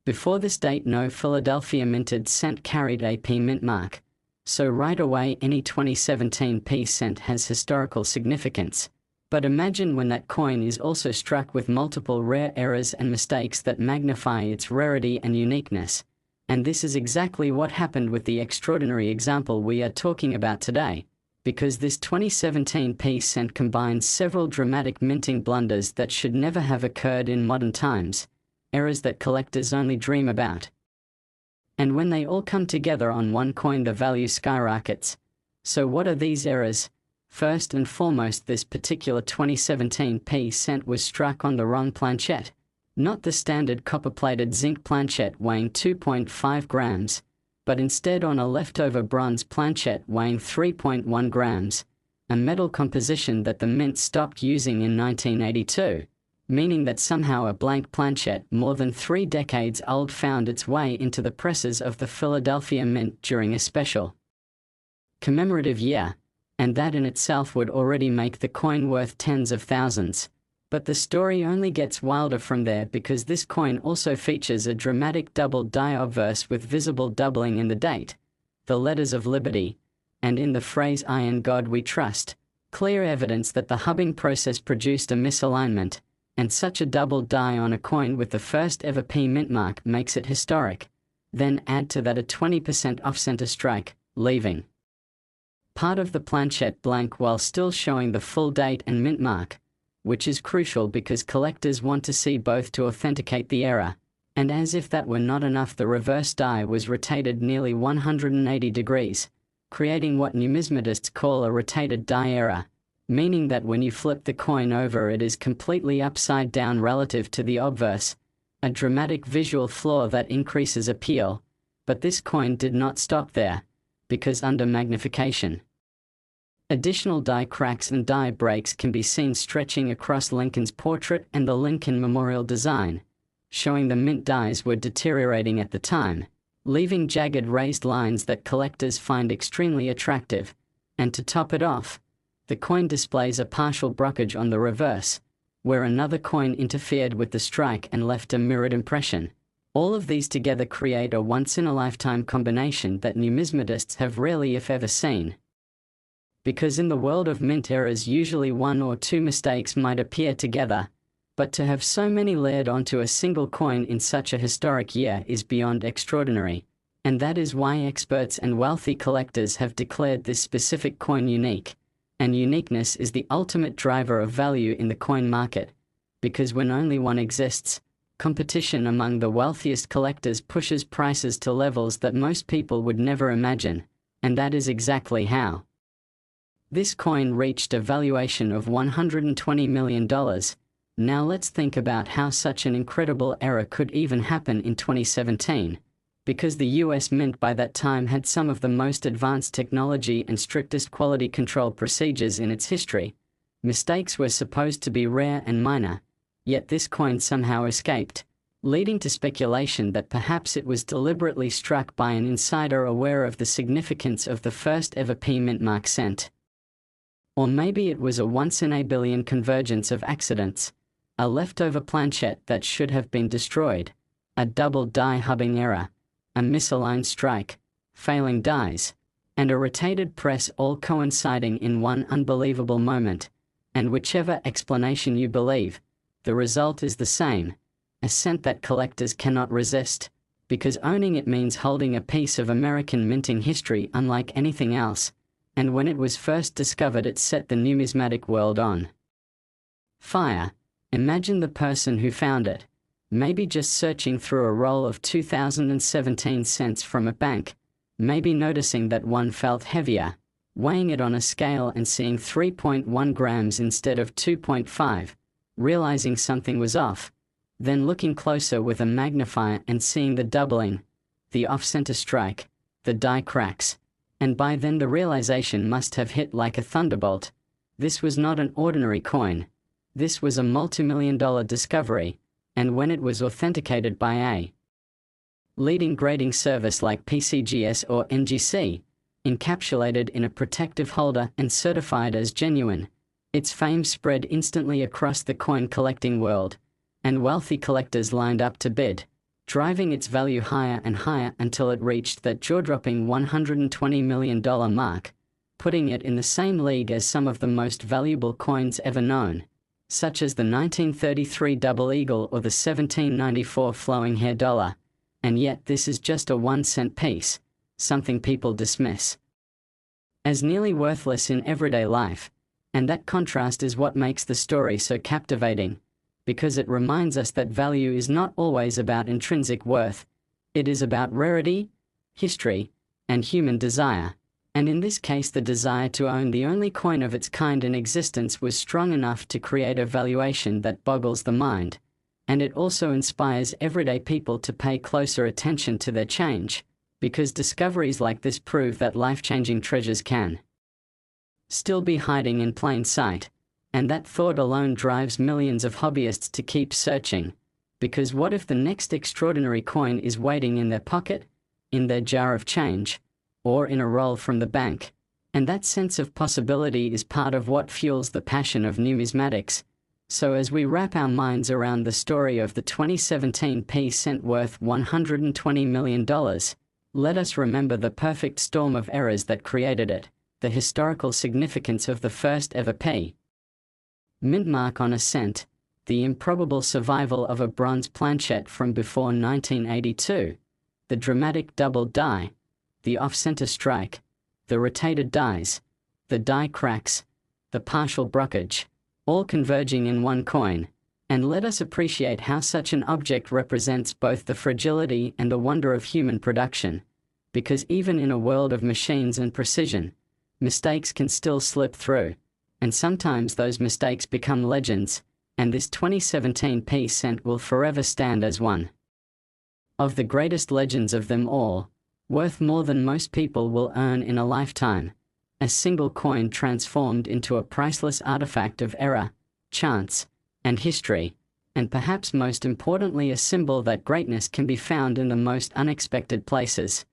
Before this date, no Philadelphia minted cent carried a P mint mark, so right away any 2017 P cent has historical significance. But imagine when that coin is also struck with multiple rare errors and mistakes that magnify its rarity and uniqueness. And this is exactly what happened with the extraordinary example we are talking about today, because this 2017 P cent combines several dramatic minting blunders that should never have occurred in modern times, errors that collectors only dream about. And when they all come together on one coin, the value skyrockets. So what are these errors? First and foremost, this particular 2017 P cent was struck on the wrong planchette. Not the standard copper-plated zinc planchette weighing 2.5 grams, but instead on a leftover bronze planchette weighing 3.1 grams, a metal composition that the mint stopped using in 1982, meaning that somehow a blank planchette more than 3 decades old found its way into the presses of the Philadelphia Mint during a special commemorative year, and that in itself would already make the coin worth tens of thousands. But the story only gets wilder from there, because this coin also features a dramatic double die obverse with visible doubling in the date, the letters of liberty, and in the phrase "I in God we trust," clear evidence that the hubbing process produced a misalignment, and such a double die on a coin with the first ever P mint mark makes it historic. Then add to that a 20% off-center strike, leaving part of the planchette blank while still showing the full date and mint mark, which is crucial because collectors want to see both to authenticate the error. And as if that were not enough, the reverse die was rotated nearly 180 degrees, creating what numismatists call a rotated die error, meaning that when you flip the coin over it is completely upside down relative to the obverse, a dramatic visual flaw that increases appeal. But this coin did not stop there, because under magnification, additional die cracks and die breaks can be seen stretching across Lincoln's portrait and the Lincoln Memorial design, showing the mint dies were deteriorating at the time, leaving jagged raised lines that collectors find extremely attractive. And to top it off, the coin displays a partial brokerage on the reverse, where another coin interfered with the strike and left a mirrored impression. All of these together create a once-in-a-lifetime combination that numismatists have rarely if ever seen. Because in the world of mint errors, usually 1 or 2 mistakes might appear together, but to have so many layered onto a single coin in such a historic year is beyond extraordinary, and that is why experts and wealthy collectors have declared this specific coin unique. And uniqueness is the ultimate driver of value in the coin market, because when only one exists, competition among the wealthiest collectors pushes prices to levels that most people would never imagine, and that is exactly how this coin reached a valuation of $120 million. Now let's think about how such an incredible error could even happen in 2017. Because the US Mint by that time had some of the most advanced technology and strictest quality control procedures in its history, mistakes were supposed to be rare and minor, yet this coin somehow escaped, leading to speculation that perhaps it was deliberately struck by an insider aware of the significance of the first ever P mint mark cent. Or maybe it was a once-in-a-billion convergence of accidents, a leftover planchette that should have been destroyed, a double die hubbing error, a misaligned strike, failing dies, and a rotated press, all coinciding in one unbelievable moment. And whichever explanation you believe, the result is the same, a cent that collectors cannot resist, because owning it means holding a piece of American minting history unlike anything else. And when it was first discovered, it set the numismatic world on fire. Imagine the person who found it, maybe just searching through a roll of 2017 cents from a bank, maybe noticing that one felt heavier, weighing it on a scale and seeing 3.1 grams instead of 2.5, realizing something was off, then looking closer with a magnifier and seeing the doubling, the off-center strike, the die cracks, and by then the realization must have hit like a thunderbolt. This was not an ordinary coin. This was a multi-million-dollar discovery, and when it was authenticated by a leading grading service like PCGS or NGC, encapsulated in a protective holder and certified as genuine, Its fame spread instantly across the coin collecting world, and wealthy collectors lined up to bid, driving its value higher and higher until it reached that jaw-dropping $120 million mark, putting it in the same league as some of the most valuable coins ever known, such as the 1933 Double Eagle or the 1794 Flowing Hair Dollar. And yet this is just a 1-cent piece, something people dismiss as nearly worthless in everyday life. And that contrast is what makes the story so captivating, because it reminds us that value is not always about intrinsic worth. It is about rarity, history, and human desire. And in this case, the desire to own the only coin of its kind in existence was strong enough to create a valuation that boggles the mind. And it also inspires everyday people to pay closer attention to their change, because discoveries like this prove that life-changing treasures can still be hiding in plain sight. And that thought alone drives millions of hobbyists to keep searching, because what if the next extraordinary coin is waiting in their pocket, in their jar of change, or in a roll from the bank? And that sense of possibility is part of what fuels the passion of numismatics. So as we wrap our minds around the story of the 2017 p-cent worth $120 million, let us remember the perfect storm of errors that created it, the historical significance of the first ever mint mark on a cent, the improbable survival of a bronze planchette from before 1982, the dramatic double die, the off-center strike, the rotated dies, the die cracks, the partial brokerage, all converging in one coin. And let us appreciate how such an object represents both the fragility and the wonder of human production, because even in a world of machines and precision, mistakes can still slip through, and sometimes those mistakes become legends, and this 2017 p-cent will forever stand as one of the greatest legends of them all, worth more than most people will earn in a lifetime, a single coin transformed into a priceless artifact of error, chance, and history, and perhaps most importantly a symbol that greatness can be found in the most unexpected places.